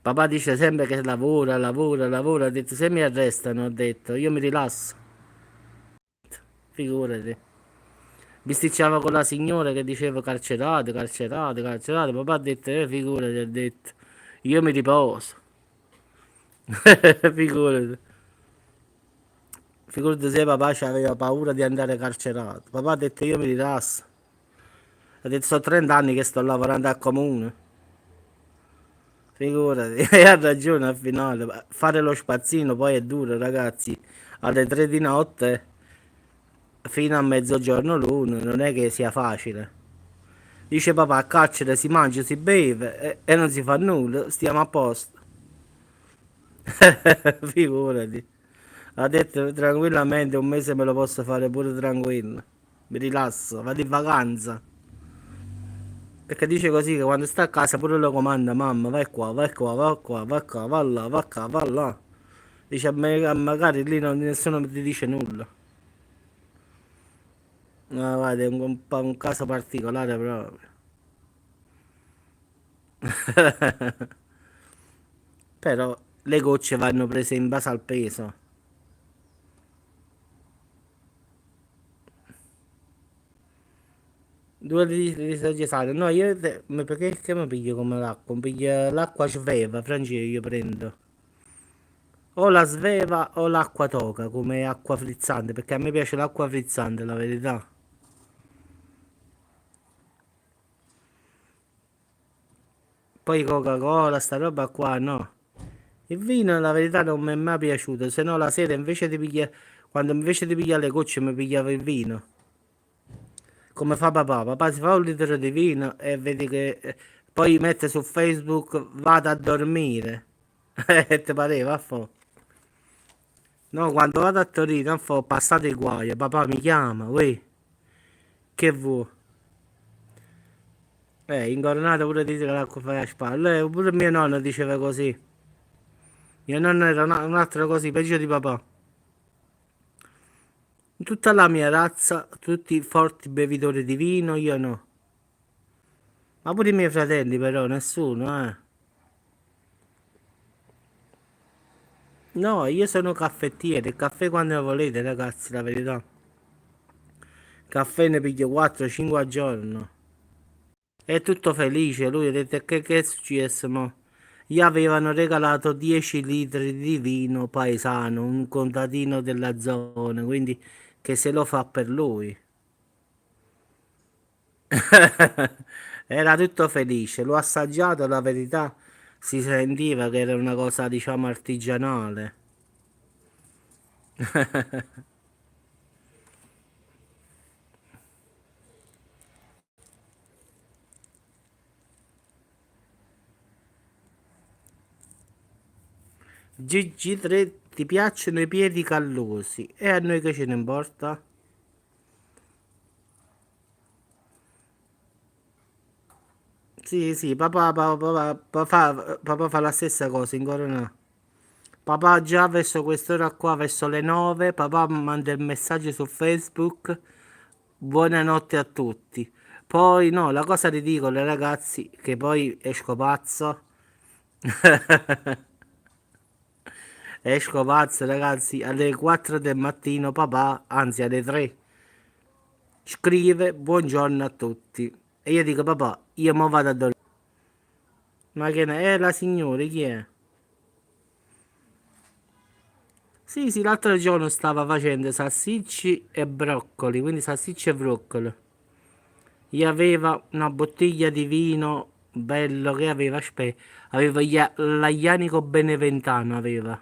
Papà dice sempre che lavora, lavora, lavora. Ha detto se mi arrestano, ha detto io mi rilasso. Figurati. Bisticciava con la signora che diceva carcerate, carcerate, carcerate. Papà ha detto, figurati, ha detto, io mi riposo. Figurati. Figurati se papà aveva paura di andare carcerato. Papà ha detto, io mi rilasso. Ha detto, sono 30 anni che sto lavorando al comune. Figurati, e ha ragione al finale. Fare lo spazzino poi è duro, ragazzi. Alle 3 di notte fino a mezzogiorno l'uno, non è che sia facile. Dice papà, a carcere si mangia, si beve e non si fa nulla, stiamo a posto. Figurati. Ha detto tranquillamente un mese me lo posso fare pure tranquillo. Mi rilasso, vado in vacanza. Perché dice così che quando sta a casa pure lo comanda, mamma, vai qua, vai qua, vai qua, vai qua, va là, va qua, va là. Dice a me, magari lì nessuno ti dice nulla. No, guarda, è un caso particolare proprio. Però le gocce vanno prese in base al peso. Due litri di saggiasato. No, io perché che mi piglio come l'acqua? Mi piglio l'acqua sveva, francese io prendo. O la sveva o l'acqua toca come acqua frizzante, perché a me piace l'acqua frizzante, la verità. Poi Coca-Cola, sta roba qua, no. Il vino, la verità, non mi è mai piaciuto, se no la sera invece di pigliare, quando invece di pigliare le gocce mi pigliavo il vino. Come fa papà? Papà si fa un litro di vino e vedi che poi mette su Facebook vado a dormire. E ti pareva, fa? No, quando vado a Torino, ho passato i guai, papà mi chiama, uè, che vuoi? Incornato pure di l'acqua fai a spalle, pure mio nonno diceva così. Mio nonno era un altro così, peggio di papà. In tutta la mia razza, tutti forti bevitori di vino, io no. Ma pure i miei fratelli però, nessuno, eh. No, io sono caffettiere, il caffè quando lo volete, ragazzi, la verità. Caffè ne piglio 4-5 al giorno. È tutto felice, lui ha detto che è successo, mo? Gli avevano regalato 10 litri di vino paesano, un contadino della zona, quindi che se lo fa per lui. Era tutto felice, l'ho assaggiato, la verità si sentiva che era una cosa, diciamo, artigianale. GG3 ti piacciono i piedi callosi e a noi che ce ne importa? Sì, sì, papà fa la stessa cosa, ancora no. Papà già verso quest'ora qua, verso le 9, papà manda il messaggio su Facebook, buonanotte a tutti. Poi no, la cosa ridicola ragazzi, che poi esco pazzo, esco pazzo ragazzi, alle 4 del mattino papà, anzi alle 3, scrive buongiorno a tutti. E io dico papà, io mo vado a dormire. Ma che ne è la signora, chi è? Sì, sì, l'altro giorno stava facendo salsicci e broccoli, quindi salsicce e broccoli. Gli aveva una bottiglia di vino bello che aveva, aveva l'Aglianico Beneventano, aveva.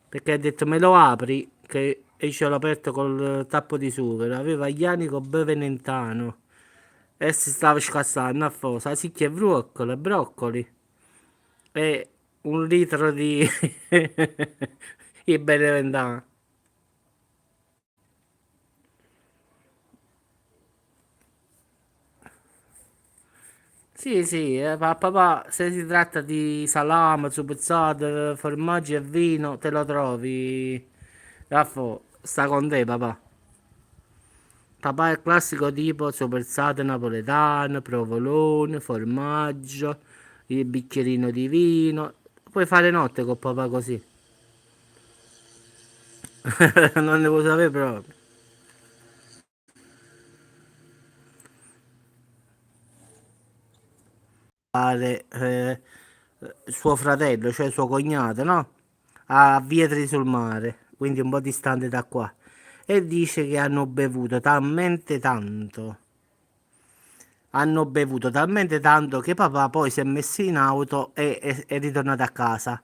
Perché ha detto me lo apri, che e ce l'ho aperto col tappo di sughero. Aveva Aglianico Beneventano. E si stava scassando a fosa, sicchia e broccoli, broccoli. E un litro di i Beneventano. Sì, sì, papà, se si tratta di salame, zupezzate, formaggio e vino, te lo trovi. Raffo, sta con te, papà. Papà è il classico tipo zupezzate napoletane, provolone, formaggio, il bicchierino di vino. Puoi fare notte con papà così. Non ne vuoi sapere proprio. Fare, suo fratello, cioè suo cognato, no? A Vietri sul mare, quindi un po' distante da qua. E dice che hanno bevuto talmente tanto, hanno bevuto talmente tanto che papà poi si è messo in auto e è ritornato a casa.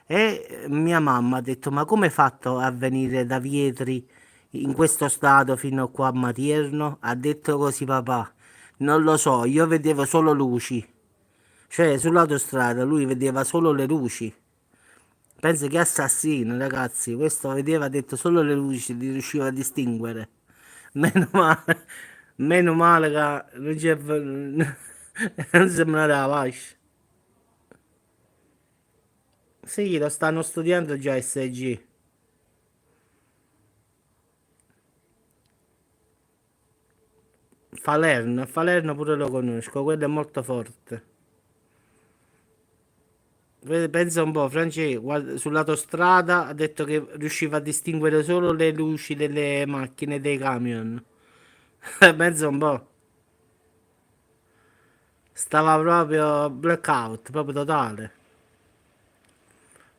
E mia mamma ha detto: Ma come hai fatto a venire da Vietri in questo stato fino qua a Matierno? Ha detto così papà. Non lo so, io vedevo solo luci. Cioè, sull'autostrada lui vedeva solo le luci. Pensa che assassino, ragazzi. Questo vedeva, ha detto solo le luci, li riusciva a distinguere. Meno male, meno male che non c'è, non sembra la fascia. Sì, lo stanno studiando già SG. Falerno pure lo conosco, quello è molto forte. Pensa un po', Francesco, sull'autostrada ha detto che riusciva a distinguere solo le luci delle macchine e dei camion. Pensa un po'. Stava proprio blackout, proprio totale.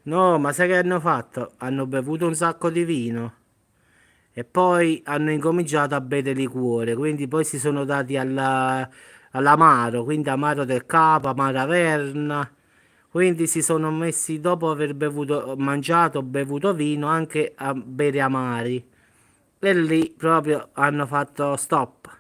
No, ma sai che hanno fatto? Hanno bevuto un sacco di vino e poi hanno incominciato a bere liquore, quindi poi si sono dati all'amaro, quindi amaro del capo, amaro Averna, quindi si sono messi dopo aver bevuto, mangiato, bevuto vino anche a bere amari e lì proprio hanno fatto stop.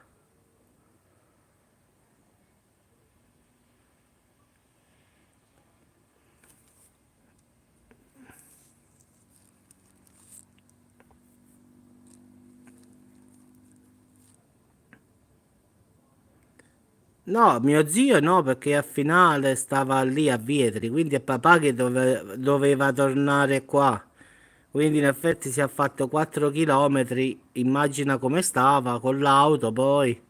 No, mio zio no, perché a finale stava lì a Vietri, quindi è papà che doveva tornare qua. Quindi in effetti si è fatto 4 chilometri, immagina come stava con l'auto, poi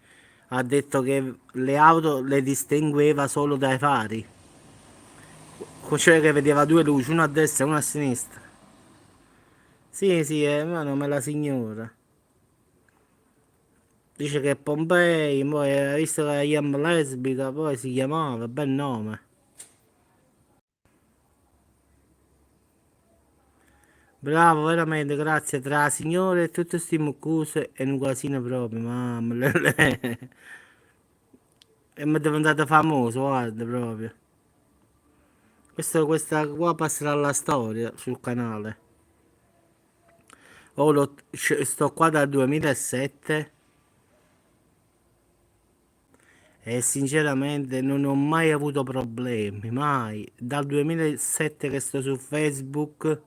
ha detto che le auto le distingueva solo dai fari, cioè che vedeva due luci, una a destra e una a sinistra. Sì, sì, è ma nome la signora. Dice che è Pompei, poi ha visto che è Iam lesbica, poi si chiamava, bel nome. Bravo, veramente, grazie. Tra la signora e tutte queste muccuse e un casino proprio, mamma. E mi è diventato famoso, guarda, proprio. Questa qua passerà alla storia sul canale. Sto qua dal 2007 e sinceramente non ho mai avuto problemi, mai. Dal 2007 che sto su Facebook.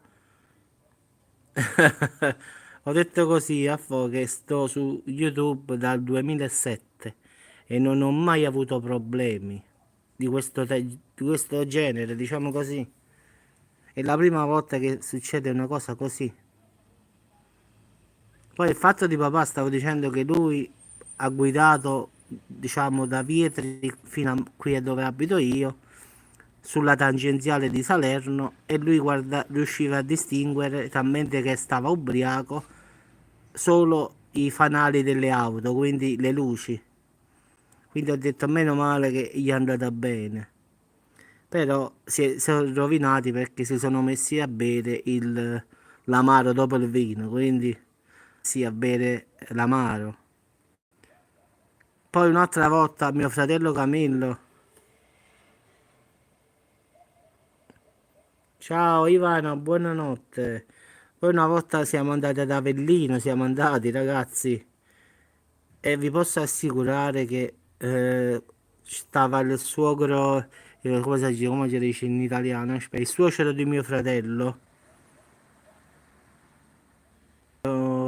Ho detto così a che sto su YouTube dal 2007 e non ho mai avuto problemi di questo genere, diciamo così. È la prima volta che succede una cosa così. Poi il fatto di papà, stavo dicendo che lui ha guidato, diciamo, da Vietri fino a qui a dove abito io, sulla tangenziale di Salerno e lui riusciva a distinguere, talmente che stava ubriaco, solo i fanali delle auto, quindi le luci. Quindi ho detto meno male che gli è andata bene. però si sono rovinati perché si sono messi a bere l'amaro dopo il vino, quindi sì, a bere l'amaro. Poi un'altra volta mio fratello Camillo, ciao Ivano, buonanotte. Poi una volta siamo andati ad Avellino, siamo andati ragazzi, e vi posso assicurare che stava il suocro, come si dice in italiano? Aspetta, il suocero di mio fratello,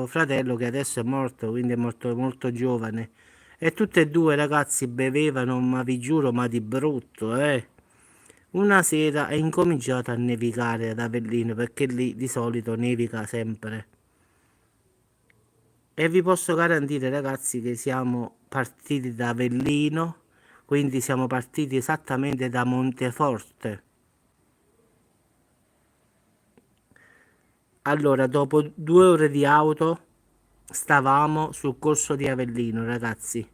fratello che adesso è morto, quindi è morto molto giovane. E tutte e due ragazzi bevevano, ma vi giuro, ma di brutto, eh. Una sera è incominciato a nevicare ad Avellino, perché lì di solito nevica sempre. E vi posso garantire, ragazzi, che siamo partiti da Avellino, quindi siamo partiti esattamente da Monteforte. Allora, dopo 2 ore di auto, stavamo sul corso di Avellino, ragazzi.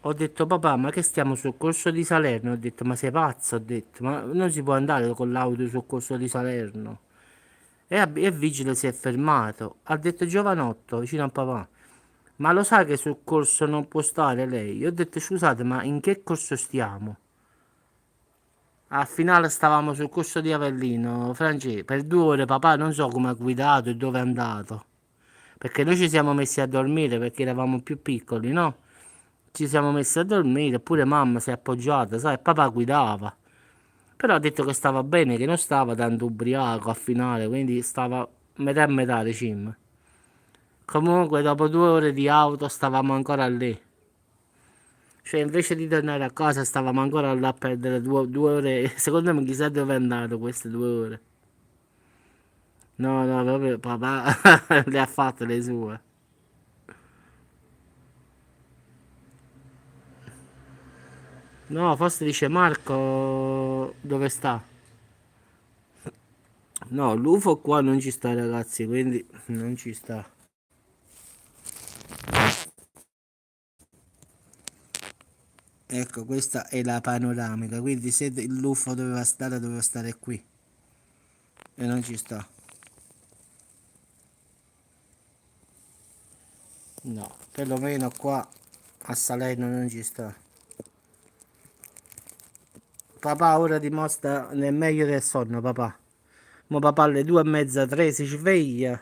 Ho detto, papà, ma che stiamo sul corso di Salerno? Ho detto, ma sei pazzo? Ho detto, ma non si può andare con l'auto sul corso di Salerno. E il vigile si è fermato. Ha detto, giovanotto, vicino a papà. Ma lo sa che sul corso non può stare lei? Io ho detto, scusate, ma in che corso stiamo? Al finale stavamo sul corso di Avellino, Francesco, per 2 ore papà non so come ha guidato e dove è andato. Perché noi ci siamo messi a dormire perché eravamo più piccoli, no? Ci siamo messi a dormire, eppure mamma si è appoggiata, sai, papà guidava. Però ha detto che stava bene, che non stava tanto ubriaco a finale, quindi stava metà e metà, diciamo. Comunque dopo 2 ore di auto stavamo ancora lì. Cioè, invece di tornare a casa stavamo ancora là a perdere 2 ore. Secondo me chissà dove è andato queste 2 ore. No, no, proprio papà le ha fatte le sue. No, forse dice Marco dove sta? No, l'UFO qua non ci sta ragazzi, quindi non ci sta. Ecco, questa è la panoramica, quindi se l'UFO doveva stare qui e non ci sta. No, perlomeno qua a Salerno non ci sta. Papà ora dimostra nel meglio del sonno, papà. Ma papà alle 2:30, 3 si sveglia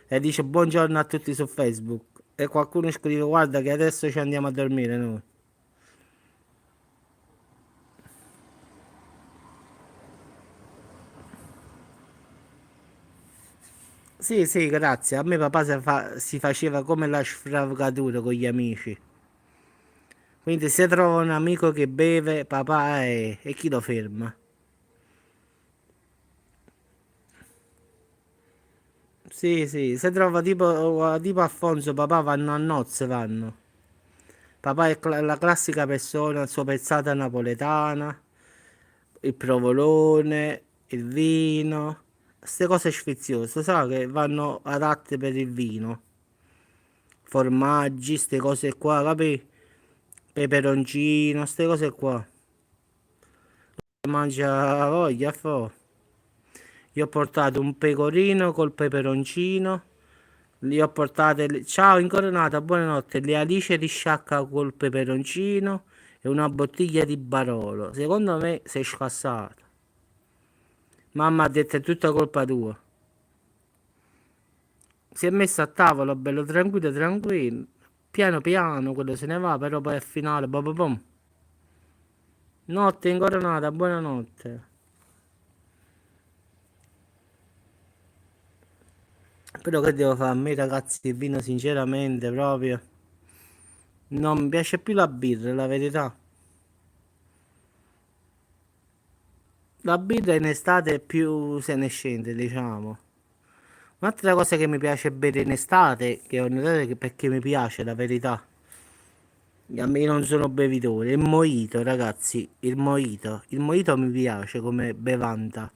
e dice buongiorno a tutti su Facebook. E qualcuno scrive guarda che adesso ci andiamo a dormire noi. Sì, sì, grazie. A me papà si faceva come la sfravacatura con gli amici. Quindi se trova un amico che beve, papà è... e chi lo ferma? Sì, sì, se trova tipo Alfonso, papà vanno a nozze, vanno. Papà è la classica persona, sua pezzata napoletana, il provolone, il vino, queste cose sfiziose, sa che vanno adatte per il vino, formaggi, queste cose qua, capi? Peperoncino, queste cose qua. Mangia voglia, fo. Io ho portato un pecorino col peperoncino, gli ho portate, ciao incoronata, buonanotte, le alice di sciacca col peperoncino e una bottiglia di Barolo. Secondo me sei scassato. Mamma ha detto è tutta colpa tua. Si è messo a tavola, bello tranquillo, tranquillo. Piano piano, quello se ne va, però poi al finale, bom, bom, bom. Notte incoronata, buonanotte. Però che devo fare? A me ragazzi il vino sinceramente proprio. Non mi piace più la birra, la verità. La birra in estate più se ne scende, diciamo. Un'altra cosa che mi piace bere in estate, che ho notato che perché mi piace, la verità. A me non sono bevitore, il mojito, ragazzi, il mojito. Il mojito mi piace come bevanda.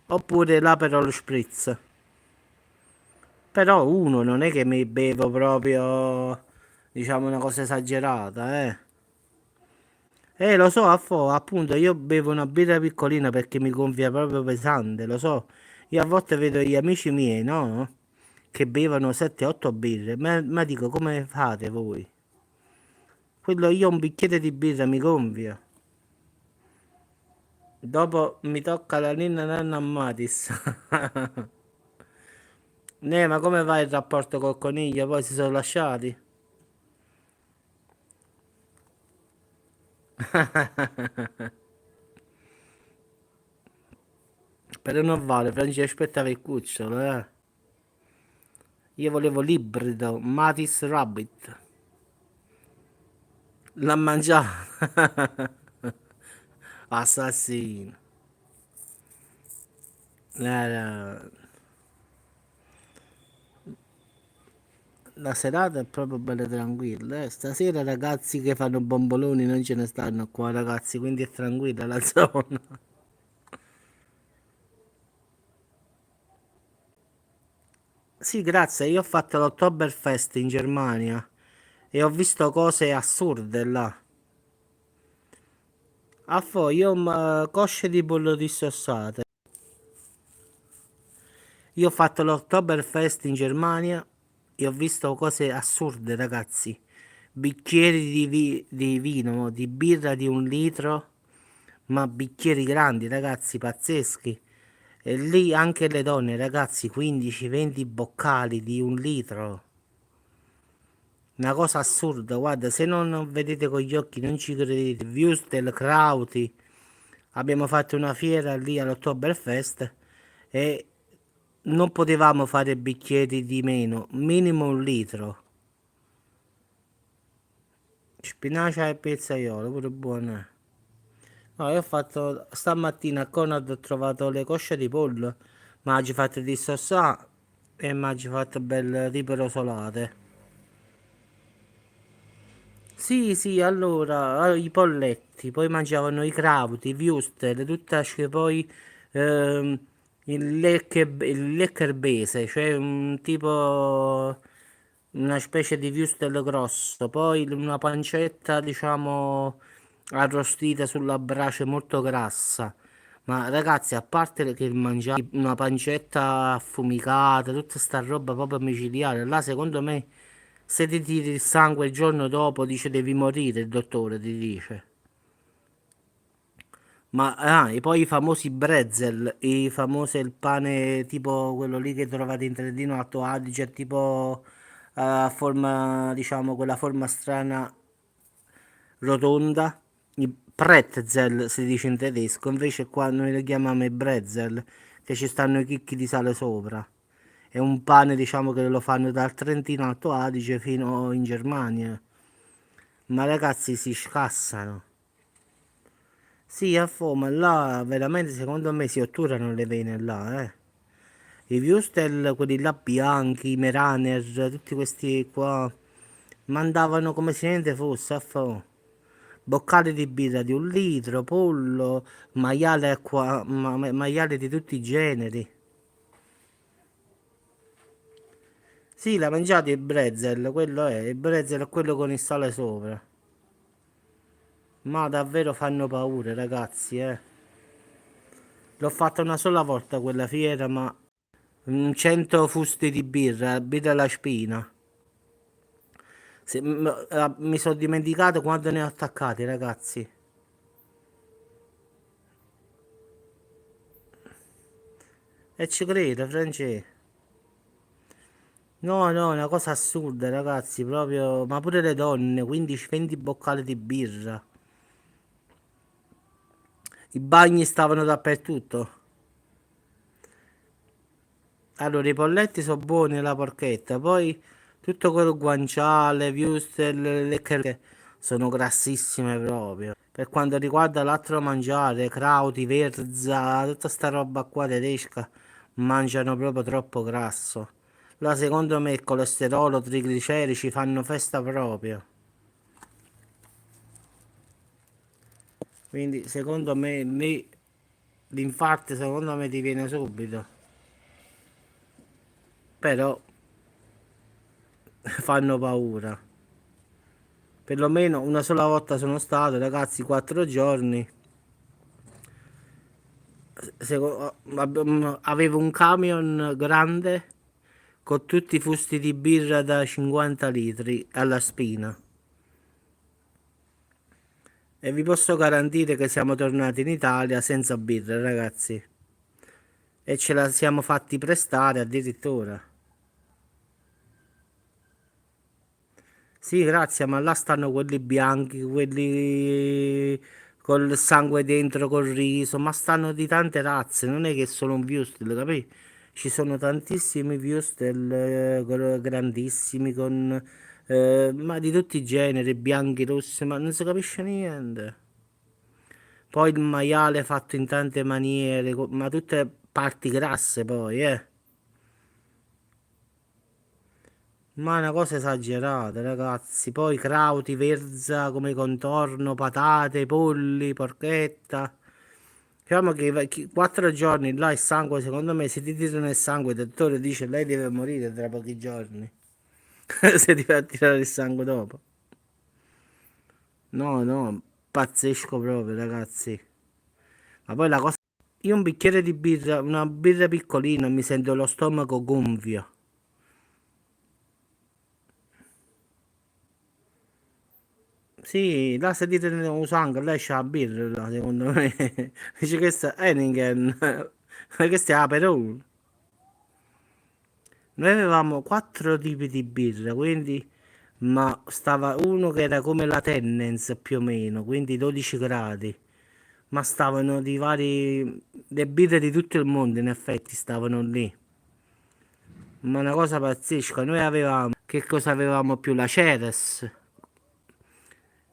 Oppure l'Aperol Spritz. Però uno non è che mi bevo proprio. diciamo una cosa esagerata, eh. Lo so, appunto, io bevo una birra piccolina perché mi gonfia proprio pesante, lo so. Io a volte vedo gli amici miei, no? Che bevono 7-8 birre, ma dico, come fate voi? Quello io un bicchiere di birra mi gonfia. Dopo mi tocca la ninna nanna Matis. Ma come va il rapporto col coniglio? Poi si sono lasciati? Però non vale, Franci aspettava il cucciolo, eh. Io volevo l'ibrido, Matis Rabbit. L'ha mangiato. Assassino. La, la serata è proprio bella tranquilla. Stasera ragazzi che fanno bomboloni non ce ne stanno qua ragazzi, quindi è tranquilla la zona. Sì, grazie, io ho fatto l'Oktoberfest in Germania e ho visto cose assurde là. Io cosce di pollo dissossate. Io ho fatto l'Oktoberfest in Germania e ho visto cose assurde, ragazzi. Bicchieri di vino, di birra di 1 litro, ma bicchieri grandi, ragazzi, pazzeschi. E lì anche le donne, ragazzi, 15-20 boccali di 1 litro. Una cosa assurda, guarda, se non vedete con gli occhi non ci credete. Würstel, Krauti. Abbiamo fatto una fiera lì all'Oktoberfest e non potevamo fare bicchieri di meno, minimo 1 litro. Spinacia e pizzaiolo, pure buone. No, io ho fatto stamattina a Conad ho trovato le cosce di pollo, ma ci fatto di sossà e ma ci fatto belle riperosolate. Sì, sì, allora, i polletti, poi mangiavano i crauti, i würstel, tutte che poi ehm, il leckerbese, cioè un tipo, una specie di würstel grosso, poi una pancetta, diciamo, arrostita sulla brace molto grassa. Ma ragazzi, a parte che mangiare una pancetta affumicata, tutta sta roba proprio micidiale, là secondo me se ti tiri il sangue il giorno dopo dice devi morire, il dottore ti dice. Ma e poi i famosi bretzel, i famosi il pane tipo quello lì che trovate in Trentino Alto Adige, tipo a forma, diciamo, quella forma strana rotonda, i pretzel si dice in tedesco, invece qua noi le chiamiamo i brezel, che ci stanno i chicchi di sale sopra. È un pane, diciamo, che lo fanno dal Trentino Alto Adige fino in Germania. Ma ragazzi si scassano. Sì, a fome, là veramente secondo me si otturano le vene là, eh. I Wustel, quelli là bianchi, i Meraner, tutti questi qua, mandavano come se niente fosse, a fome. Boccali di birra di 1 litro, pollo, maiale, maiale di tutti i generi. Sì, la mangiate il brezel, quello è, il brezel è quello con il sale sopra. Ma davvero fanno paura, ragazzi, eh. L'ho fatta una sola volta quella fiera, ma 100 fusti di birra, birra alla spina. Mi sono dimenticato quando ne ho attaccati, ragazzi. E ci credo, Francesco. No, no, è una cosa assurda, ragazzi, proprio. Ma pure le donne, 15-20 boccali di birra. I bagni stavano dappertutto. Allora, i polletti sono buoni, la porchetta. Poi tutto quello guanciale, wurstel, le che sono grassissime proprio. Per quanto riguarda l'altro mangiare, crauti, verza, tutta sta roba qua tedesca, mangiano proprio troppo grasso. Là secondo me il colesterolo, triglicerici fanno festa proprio. Quindi secondo me lì l'infarto secondo me ti viene subito. Però fanno paura. perlomeno una sola volta sono stato, ragazzi, 4 giorni. Avevo un camion grande con tutti i fusti di birra da 50 litri alla spina. E vi posso garantire che siamo tornati in Italia senza birra, ragazzi. E ce la siamo fatti prestare addirittura. Sì, grazie, ma là stanno quelli bianchi, quelli col sangue dentro, col riso, ma stanno di tante razze, non è che è solo un wurstel, capi? Ci sono tantissimi wurstel grandissimi, ma di tutti i generi, bianchi, rossi, ma non si capisce niente. Poi il maiale fatto in tante maniere, ma tutte parti grasse poi, eh. Ma è una cosa esagerata, ragazzi. Poi crauti, verza come contorno, patate, polli, porchetta. Diciamo che 4 giorni là il sangue, secondo me, se ti tirano il sangue, il dottore dice lei deve morire tra pochi giorni. Se ti fa tirare il sangue dopo. No, no, pazzesco proprio, ragazzi. Ma poi la cosa... Io un bicchiere di birra, una birra piccolina, mi sento lo stomaco gonfio. Sì, là se dite un sangue, lei c'ha la birra, là, secondo me. Dice che sta Heineken, questa è Aperol. Noi avevamo 4 tipi di birra, quindi, ma stava uno che era come la Tennent's più o meno, quindi 12 gradi. Ma stavano di vari, le birre di tutto il mondo, in effetti, stavano lì. Ma una cosa pazzesca, noi avevamo, che cosa avevamo più? La Ceres.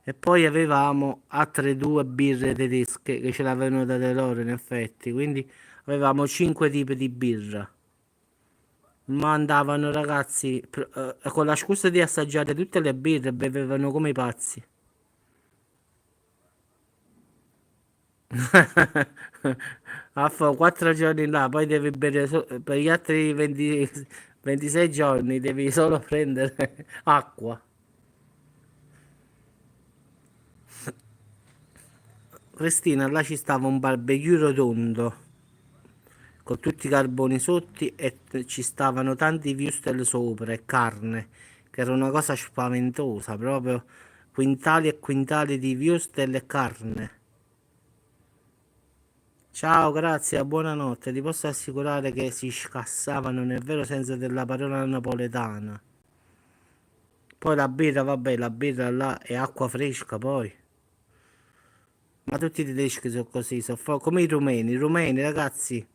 E poi avevamo altre due birre tedesche che ce l'avevano date loro in effetti, quindi avevamo 5 tipi di birra. Ma andavano ragazzi, con la scusa di assaggiare tutte le birre, bevevano come i pazzi. A 4 giorni là, poi devi bere per gli altri 20 26 giorni devi solo prendere acqua. Cristina, là ci stava un barbecue rotondo con tutti i carboni sotto e ci stavano tanti würstel sopra e carne, che era una cosa spaventosa, proprio quintali e quintali di würstel e carne. Ciao, grazie, buonanotte. Ti posso assicurare che si scassavano nel vero senso della parola napoletana. Poi la birra, vabbè, la birra là è acqua fresca poi. Ma tutti i tedeschi sono così, come i rumeni ragazzi.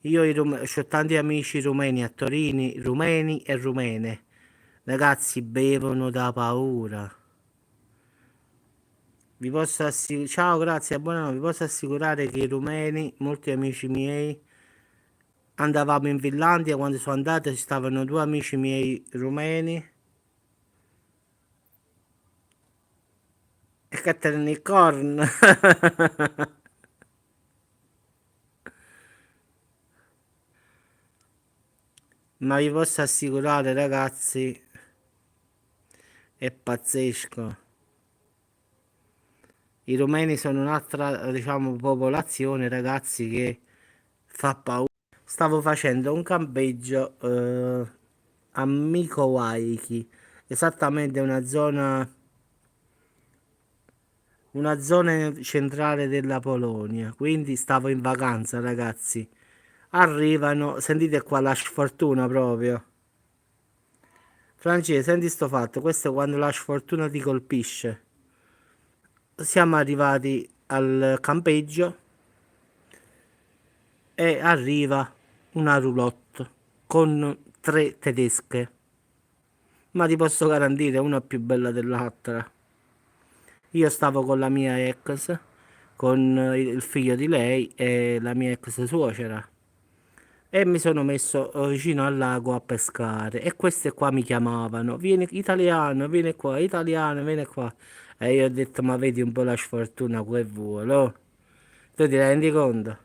Io ho tanti amici rumeni a Torino, rumeni e rumene. Ragazzi, bevono da paura. Ciao, grazie, buonanotte. Vi posso assicurare che i rumeni, molti amici miei, andavamo in Finlandia, quando sono andato ci stavano due amici miei rumeni e Catherine Corn. Ma vi posso assicurare, ragazzi, è pazzesco. I rumeni sono un'altra, diciamo, popolazione, ragazzi, che fa paura. Stavo facendo un campeggio a Mikołajki, esattamente una zona centrale della Polonia. Quindi stavo in vacanza, ragazzi. Arrivano, sentite qua la sfortuna proprio. Francesco, senti sto fatto, questo è quando la sfortuna ti colpisce. Siamo arrivati al campeggio e arriva una roulotte con tre tedesche, ma ti posso garantire una più bella dell'altra. Io stavo con la mia ex, con il figlio di lei e la mia ex suocera e mi sono messo vicino al lago a pescare e queste qua mi chiamavano, vieni italiano, vieni qua, italiano, vieni qua. E io ho detto, ma vedi un po' la sfortuna che vuole, oh? Tu ti rendi conto?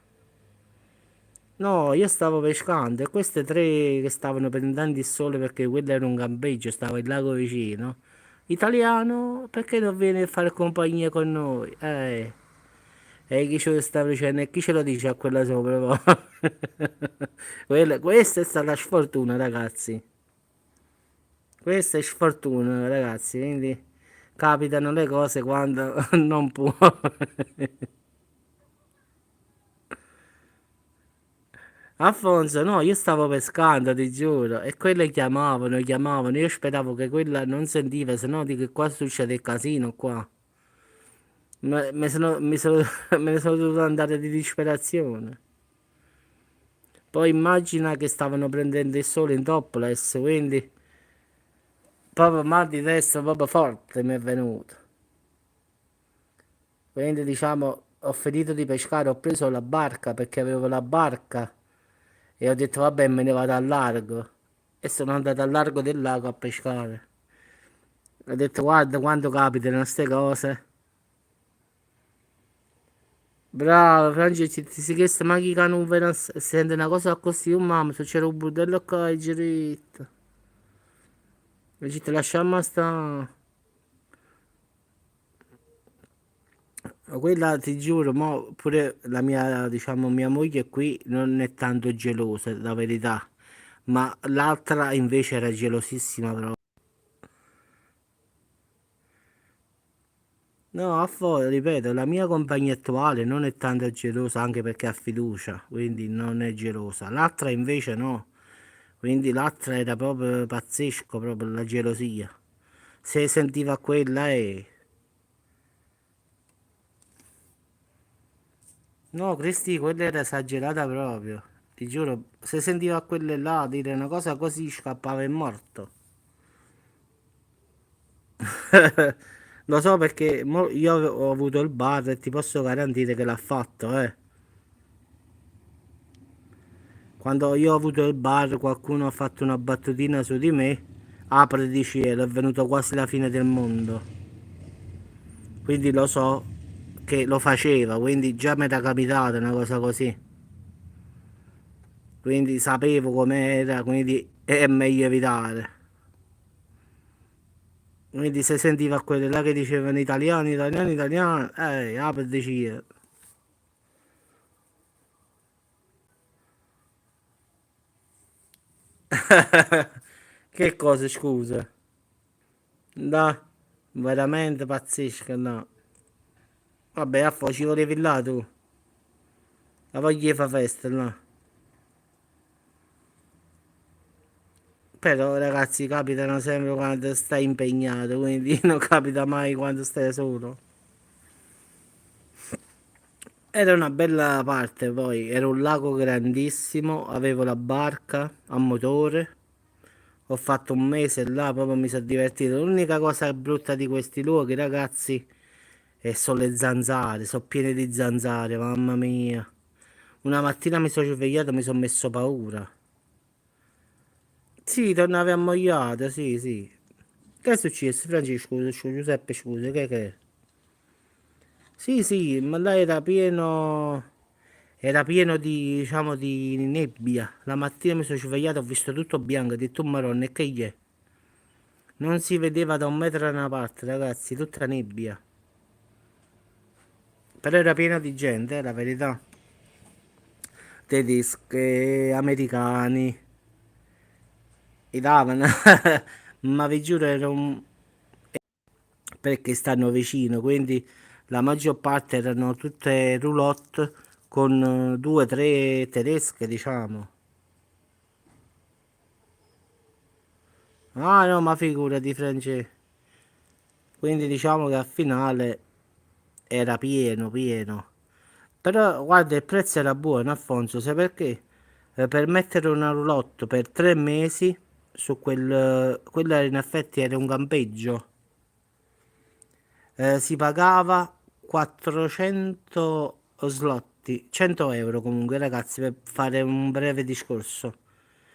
No, io stavo pescando e queste tre che stavano prendendo il sole perché quello era un campeggio, stava il lago vicino. Italiano, perché non vieni a fare compagnia con noi? E chi ce lo sta dicendo? E chi ce lo dice a quella sopra? Mo? Questa è stata sfortuna, ragazzi. Questa è sfortuna, ragazzi. Quindi capitano le cose quando non può. Alfonso, no, io stavo pescando, ti giuro, e quelle chiamavano, chiamavano, io speravo che quella non sentiva, se no dico che qua succede il casino qua. Me ne sono dovuto andare di disperazione. Poi immagina che stavano prendendo il sole in topless, quindi proprio mal di testa proprio forte mi è venuto. Quindi diciamo ho finito di pescare, ho preso la barca perché avevo la barca e ho detto vabbè me ne vado al largo. E sono andato al largo del lago a pescare. Ho detto guarda quando capitano queste cose. Bravo, Francesco, ti sei chiesto ma chi non sente una cosa così, oh mamma, se c'era un bordello qua, è giretto. E ci te lasciamo stare. Ma quella ti giuro, mo pure la mia, diciamo, mia moglie qui non è tanto gelosa, la verità. Ma l'altra invece era gelosissima proprio. No, ripeto, la mia compagnia attuale non è tanto gelosa anche perché ha fiducia, quindi non è gelosa. L'altra invece no, quindi l'altra era proprio pazzesco, proprio la gelosia. Se sentiva quella e... No, Cristi, quella era esagerata proprio. Ti giuro, se sentiva quelle là dire una cosa così scappava e morto. Lo so perché io ho avuto il bar e ti posso garantire che l'ha fatto, eh. Quando io ho avuto il bar, qualcuno ha fatto una battutina su di me. Apre di cielo, è venuto quasi la fine del mondo. Quindi lo so che lo faceva, quindi già mi era capitata una cosa così. Quindi sapevo com'era, quindi è meglio evitare. Quindi se sentiva quelle là che dicevano italiani, italiani, italiani, apre di cielo. Che cosa, scusa? No, veramente pazzesco, no. Vabbè, ci volevi là tu. La voglio fa festa, no? Però ragazzi capitano sempre quando stai impegnato, quindi non capita mai quando stai solo. Era una bella parte poi, era un lago grandissimo, avevo la barca a motore, ho fatto un mese là, proprio mi sono divertito. L'unica cosa brutta di questi luoghi, ragazzi, sono le zanzare, sono piene di zanzare, mamma mia. Una mattina mi sono svegliato, mi sono messo paura. Sì, tornavi ammogliato, sì, sì. Che è successo, Francesco? Giuseppe, scusa, che è? Sì, sì, ma là era pieno di, diciamo, di nebbia. La mattina mi sono svegliato, ho visto tutto bianco, ho detto, "Oh, Maronna, e che gli è?" Non si vedeva da un metro da una parte, ragazzi, tutta nebbia. Però era pieno di gente, la verità. Tedesche, americani, i davano. Ma vi giuro, era un... perché stanno vicino, quindi la maggior parte erano tutte roulotte con due o tre tedesche, diciamo. Ah no, ma figurati, Francesco. Quindi diciamo che al finale era pieno, pieno. Però guarda, il prezzo era buono, Alfonso, sai perché? Per mettere una roulotte per 3 mesi su quello in effetti era un campeggio. Si pagava 400 slotti, 100 euro comunque ragazzi per fare un breve discorso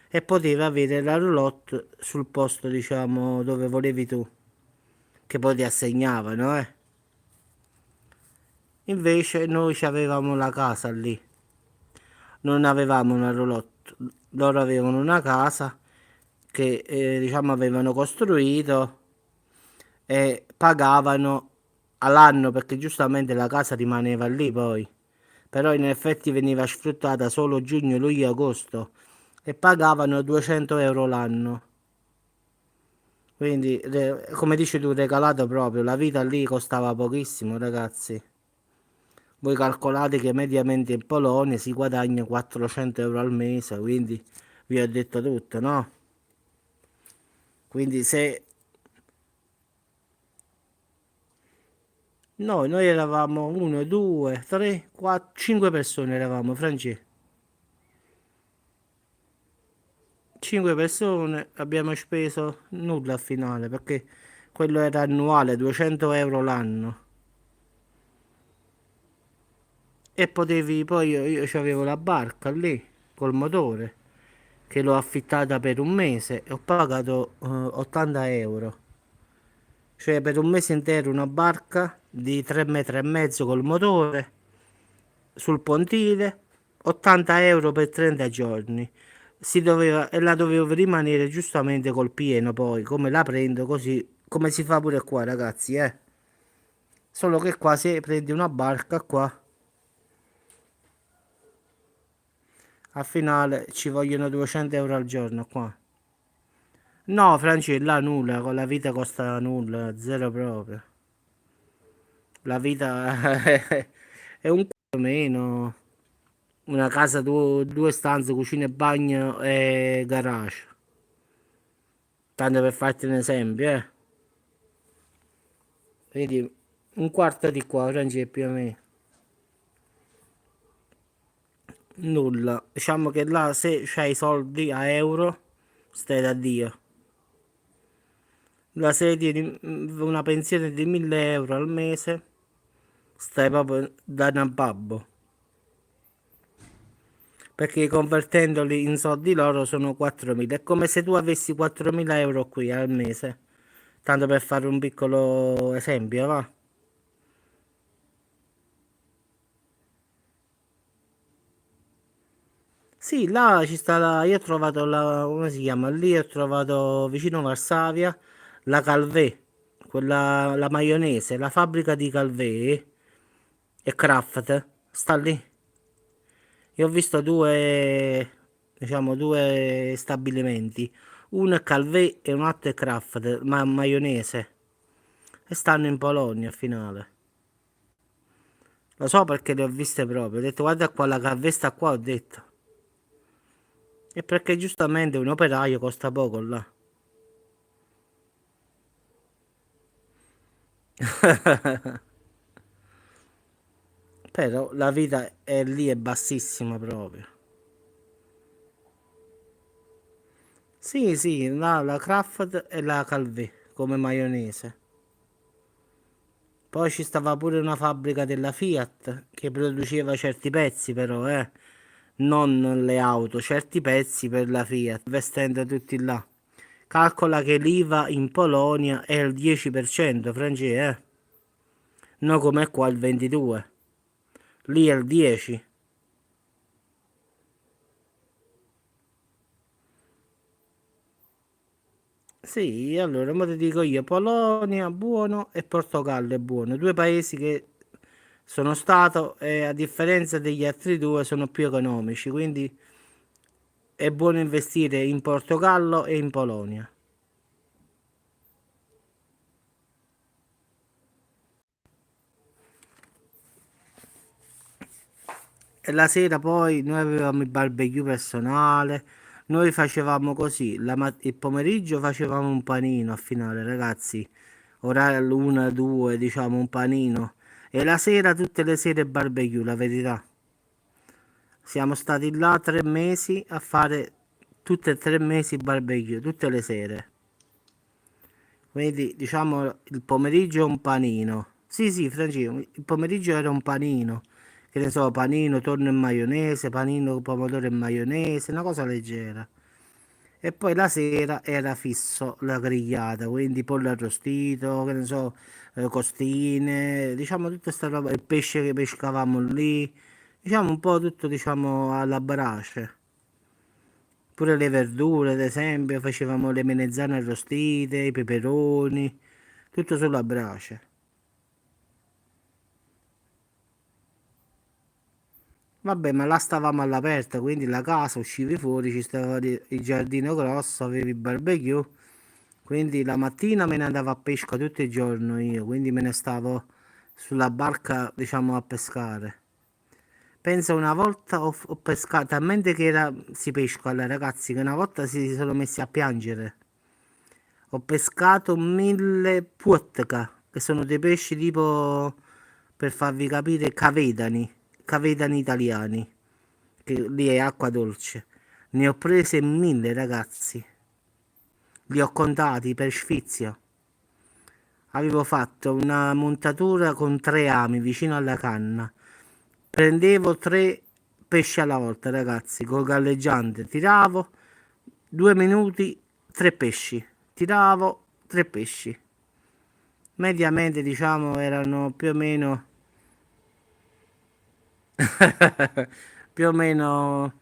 e potevi avere la roulotte sul posto diciamo dove volevi tu, che poi ti assegnavano Invece noi ci avevamo la casa lì, non avevamo una roulotte, loro avevano una casa che diciamo avevano costruito e pagavano all'anno perché giustamente la casa rimaneva lì poi, però in effetti veniva sfruttata solo giugno, luglio e agosto e pagavano 200 euro l'anno. Quindi, come dici tu, regalato proprio, la vita lì costava pochissimo, ragazzi. Voi calcolate che mediamente in Polonia si guadagna 400 euro al mese, quindi vi ho detto tutto, no? Quindi se noi eravamo 1, 2, 3, 4, 5 persone eravamo, Franci. 5 persone, abbiamo speso nulla a finale perché quello era annuale, 200 euro l'anno. E potevi poi, io avevo la barca lì, col motore, che l'ho affittata per un mese e ho pagato 80 euro. Cioè per un mese intero una barca di 3 metri e mezzo col motore sul pontile, 80 euro per 30 giorni. E la dovevo rimanere giustamente col pieno poi, come la prendo così, come si fa pure qua ragazzi, eh. Solo che qua se prendi una barca qua, al finale ci vogliono 200 euro al giorno qua. No, Franci, là nulla, con la vita costa nulla, zero proprio. La vita è un po' meno. Una casa, due stanze, cucina e bagno e garage. Tanto per farti un esempio, eh. Vedi, un quarto di qua, Franci, più o meno. Nulla. Diciamo che là se c'hai i soldi a euro, stai da Dio. La se tieni una pensione di 1000 euro al mese, stai proprio da un babbo. Perché convertendoli in soldi loro sono 4.000. È come se tu avessi 4.000 euro qui al mese. Tanto per fare un piccolo esempio, va? Sì, là ci sta io ho trovato la, come si chiama? Lì ho trovato vicino Varsavia la Calvé, quella, la maionese, la fabbrica di Calvé e Kraft, sta lì. Io ho visto due, diciamo, due stabilimenti, uno è Calvé e un altro è Kraft, ma maionese, e stanno in Polonia a finale. Lo so perché le ho viste proprio, ho detto guarda qua la Calvé sta qua, ho detto. E perché giustamente un operaio costa poco là. Però la vita è lì, è bassissima proprio. Sì, sì, la Kraft e la Calvé come maionese. Poi ci stava pure una fabbrica della Fiat che produceva certi pezzi però, non le auto, certi pezzi per la Fiat, investendo tutti là. Calcola che l'IVA in Polonia è il 10%, francese, eh? Non come qua il 22%. Lì è il 10%. Sì, allora, mo ti dico io, Polonia buono e Portogallo è buono, due paesi che sono stato e a differenza degli altri due sono più economici, quindi è buono investire in Portogallo e in Polonia. E la sera poi noi avevamo il barbecue personale, noi facevamo così, il pomeriggio facevamo un panino a finale, ragazzi, orario all'1, 2, diciamo un panino, e la sera tutte le sere barbecue, la verità. Siamo stati là 3 mesi a fare tutte e 3 mesi barbecue, tutte le sere. Quindi diciamo il pomeriggio un panino. Sì, sì, Francesco, il pomeriggio era un panino. Che ne so, panino, tonno e maionese, panino, pomodoro e maionese, una cosa leggera. E poi la sera era fisso la grigliata, quindi pollo arrostito, che ne so, costine, diciamo tutta sta roba, il pesce che pescavamo lì, diciamo un po' tutto diciamo alla brace. Pure le verdure, ad esempio, facevamo le melanzane arrostite, i peperoni, tutto sulla brace. Vabbè, ma là stavamo all'aperto, quindi la casa uscivi fuori, ci stava il giardino grosso, avevi il barbecue, quindi la mattina me ne andavo a pesca tutto il giorno io, quindi me ne stavo sulla barca, diciamo, a pescare. Penso una volta ho pescato, talmente che si pesca alla ragazzi, che una volta si sono messi a piangere. Ho pescato 1000 puotka, che sono dei pesci tipo, per farvi capire, cavedani, cavedani italiani, che lì è acqua dolce. Ne ho prese 1000 ragazzi, li ho contati per sfizio. Avevo fatto una montatura con 3 ami vicino alla canna. Prendevo 3 pesci alla volta, ragazzi, col galleggiante. Tiravo 2 minuti, 3 pesci. Tiravo 3 pesci. Mediamente, diciamo, erano più o meno, più o meno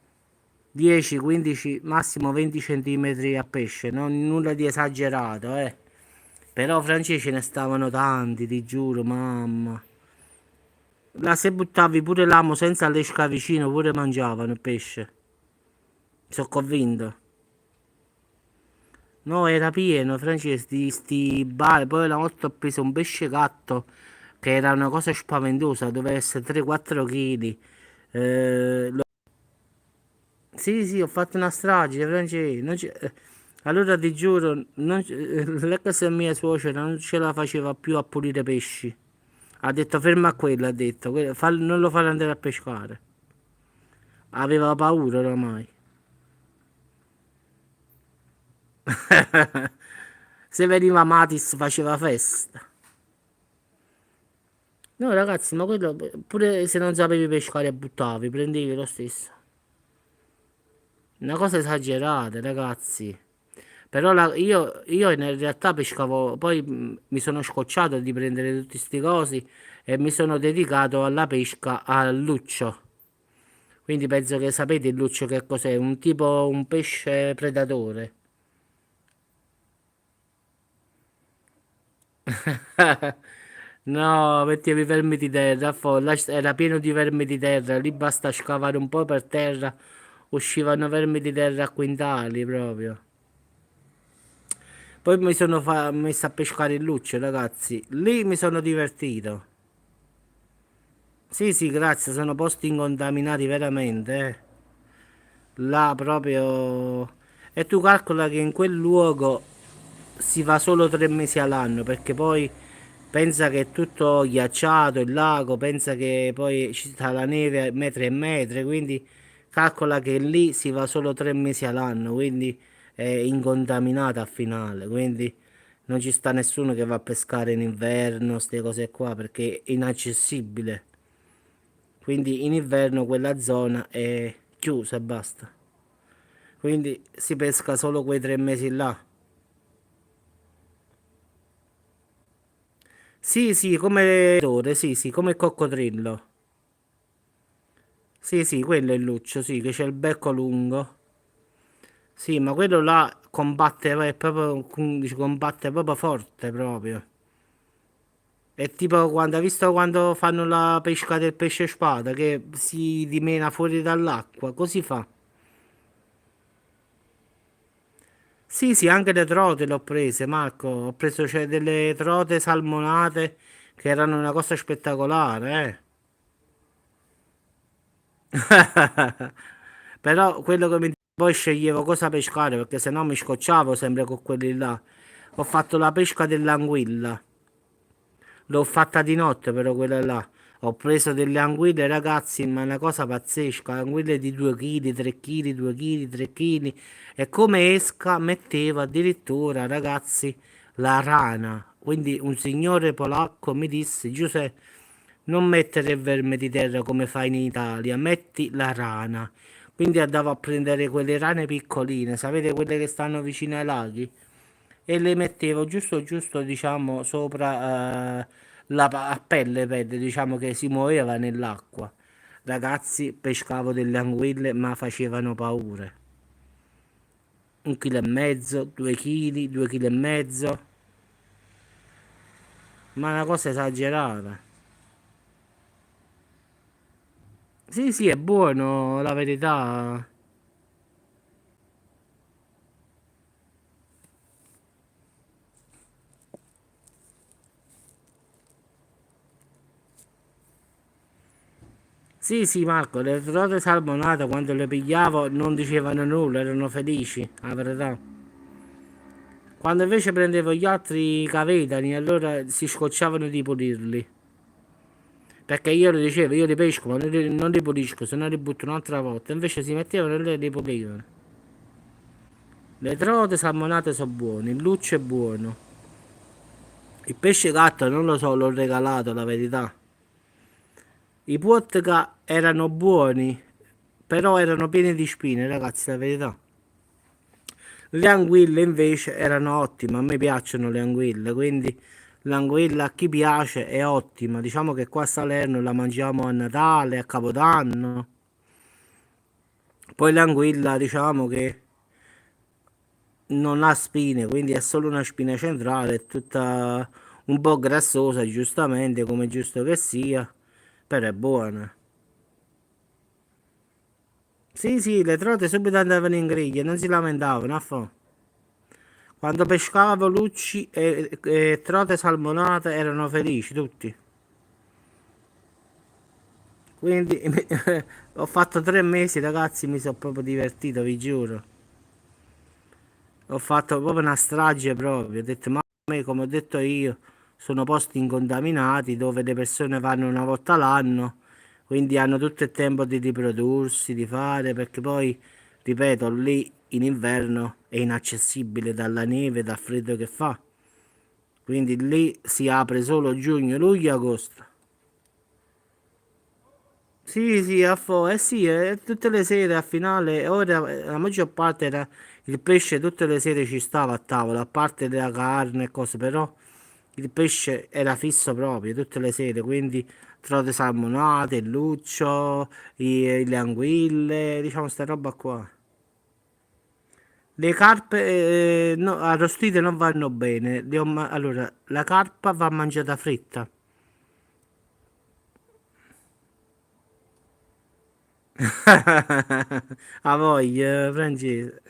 10, 15, massimo 20 centimetri a pesce. Non nulla di esagerato, eh. Però francesi ce ne stavano tanti, ti giuro, mamma. Là se buttavi pure l'amo senza l'esca vicino, pure mangiavano il pesce. Sono convinto. No, era pieno, Francesco, di sti bar. Poi una volta ho preso un pesce gatto, che era una cosa spaventosa, doveva essere 3-4 kg. Sì, sì, ho fatto una strage, Francesco. Allora ti giuro, l'ex mia suocera non ce la faceva più a pulire pesci. Ha detto ferma a quello, ha detto, non lo fare andare a pescare. Aveva paura oramai. Se veniva Matis faceva festa. No ragazzi, ma quello pure se non sapevi pescare buttavi, prendevi lo stesso. Una cosa esagerata, ragazzi. Però io in realtà pescavo, poi mi sono scocciato di prendere tutti questi cosi e mi sono dedicato alla pesca al luccio. Quindi penso che sapete il luccio che cos'è, un tipo, un pesce predatore. No, mettevi i vermi di terra, là era pieno di vermi di terra, lì basta scavare un po' per terra, uscivano vermi di terra a quintali proprio. Poi mi sono messo a pescare il luccio, ragazzi. Lì mi sono divertito. Sì, sì, grazie, sono posti incontaminati veramente, eh. Là proprio. E tu calcola che in quel luogo si va solo 3 mesi all'anno, perché poi pensa che è tutto ghiacciato il lago, pensa che poi ci sta la neve a metri e metri, quindi calcola che lì si va solo 3 mesi all'anno, quindi è incontaminata a finale, quindi non ci sta nessuno che va a pescare in inverno, queste cose qua, perché è inaccessibile. Quindi in inverno quella zona è chiusa e basta. Quindi si pesca solo quei 3 mesi là. Sì, sì, sì, sì, come il coccodrillo. Sì, sì, quello è il luccio, sì, che c'è il becco lungo. Sì, ma quello là combatte, è proprio, combatte proprio forte proprio. È tipo quando, hai visto quando fanno la pesca del pesce spada, che si dimena fuori dall'acqua, così fa. Sì, sì, anche le trote le ho prese, Marco. Ho preso cioè, delle trote salmonate che erano una cosa spettacolare, Però quello che mi poi sceglievo cosa pescare perché sennò mi scocciavo sempre con quelli là. Ho fatto la pesca dell'anguilla. L'ho fatta di notte però quella là. Ho preso delle anguille, ragazzi, ma è una cosa pazzesca. Anguille di 2 kg, 3 kg, 2 kg, 3 kg. E come esca metteva addirittura, ragazzi, la rana. Quindi un signore polacco mi disse, Giuseppe, non mettere il verme di terra come fai in Italia, metti la rana. Quindi andavo a prendere quelle rane piccoline, sapete quelle che stanno vicino ai laghi? E le mettevo giusto giusto, diciamo, sopra a pelle, diciamo che si muoveva nell'acqua. Ragazzi, pescavo delle anguille, ma facevano paura. 1,5 kg, 2 kg, 2,5 kg. ma è una cosa esagerata. Sì, sì, è buono, la verità. Sì, sì, Marco, le trote salmonate quando le pigliavo non dicevano nulla, erano felici, la verità. Quando invece prendevo gli altri cavedani, allora si scocciavano di pulirli. Perché io lo dicevo, io li pesco, ma non li pulisco, se no li butto un'altra volta. Invece si mettevano e li pulivano. Le trote salmonate sono buone, il luccio è buono. Il pesce gatto non lo so, l'ho regalato, la verità. I podcast erano buoni, però erano pieni di spine, ragazzi, la verità. Le anguille invece erano ottime, a me piacciono le anguille, quindi l'anguilla a chi piace è ottima. Diciamo che qua a Salerno la mangiamo a Natale, a Capodanno. Poi l'anguilla, diciamo che non ha spine, quindi è solo una spina centrale, è tutta un po' grassosa, giustamente, come è giusto che sia, però è buona. Sì, sì, le trote subito andavano in griglia, non si lamentavano, quando pescavo lucci e trote salmonate erano felici tutti. Quindi ho fatto 3 mesi, ragazzi, mi sono proprio divertito, vi giuro. Ho fatto proprio una strage proprio. Ho detto, ma a me, come ho detto io, sono posti incontaminati dove le persone vanno una volta l'anno, quindi hanno tutto il tempo di riprodursi, di fare, perché poi, ripeto, lì in inverno è inaccessibile dalla neve, dal freddo che fa. Quindi lì si apre solo giugno, luglio e agosto. Sì, sì, eh sì, tutte le sere a finale, ora la maggior parte era il pesce, tutte le sere ci stava a tavola, a parte della carne e cose, però il pesce era fisso proprio, tutte le sere, quindi trote salmonate, il luccio, le anguille, diciamo sta roba qua. Le carpe no, arrostite non vanno bene, allora la carpa va mangiata fritta. A voglia, francese.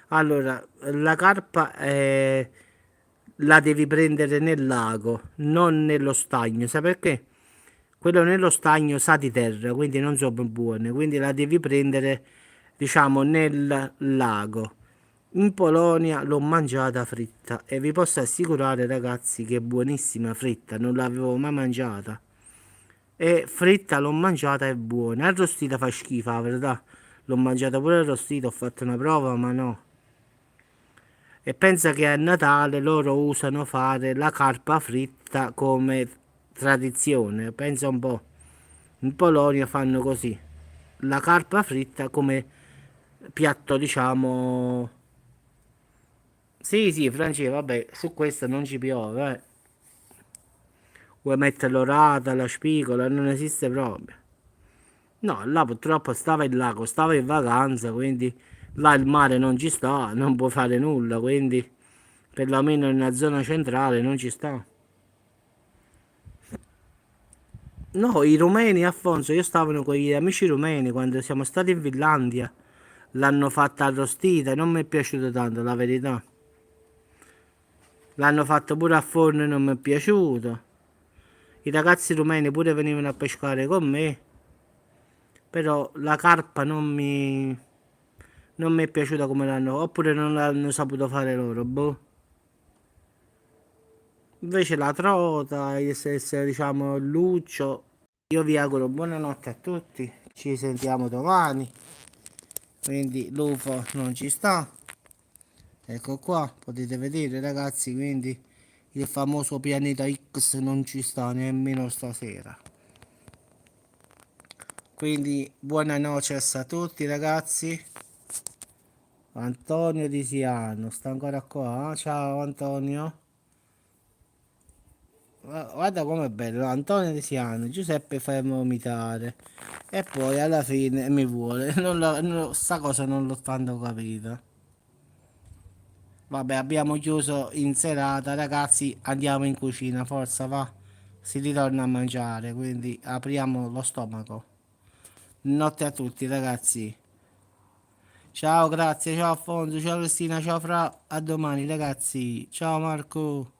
Allora, la carpa la devi prendere nel lago, non nello stagno. Sai perché? Quello nello stagno sa di terra, quindi non sono buone. Quindi la devi prendere, diciamo, nel lago. In Polonia l'ho mangiata fritta e vi posso assicurare, ragazzi, che è buonissima fritta. Non l'avevo mai mangiata. E fritta l'ho mangiata, è buona. Arrostita fa schifo, la verità. L'ho mangiata pure arrostita, ho fatto una prova, ma no. E pensa che a Natale loro usano fare la carpa fritta come tradizione. Pensa un po'. In Polonia fanno così. La carpa fritta come piatto, diciamo. Sì, sì, Francesco, vabbè, su questo non ci piove, eh. Vuoi mettere l'orata, la spigola, non esiste proprio. No, là purtroppo stava il lago, stava in vacanza, quindi là il mare non ci sta, non può fare nulla, quindi perlomeno nella zona centrale non ci sta. No, i rumeni, Afonso, io stavano con gli amici rumeni quando siamo stati in Finlandia, l'hanno fatta arrostita e non mi è piaciuto tanto, la verità. L'hanno fatto pure a forno e non mi è piaciuto. I ragazzi rumeni pure venivano a pescare con me, però la carpa non mi è piaciuta come l'hanno, oppure non l'hanno saputo fare loro, boh. Invece la trota, diciamo il luccio. Io vi auguro buonanotte a tutti, ci sentiamo domani. Quindi l'UFO non ci sta. Ecco qua, potete vedere ragazzi, quindi il famoso pianeta X non ci sta nemmeno stasera. Quindi buonanotte a tutti ragazzi. Antonio Di Siano, sta ancora qua? Ciao Antonio. Guarda com'è bello, Antonio Di Siano, Giuseppe fa vomitare e poi alla fine mi vuole, sta cosa non l'ho tanto capita. Vabbè, abbiamo chiuso in serata, ragazzi, andiamo in cucina, forza va. Si ritorna a mangiare, quindi apriamo lo stomaco. Notte a tutti, ragazzi. Ciao, grazie, ciao Alfonso, ciao Cristina, ciao Fra, a domani, ragazzi. Ciao Marco.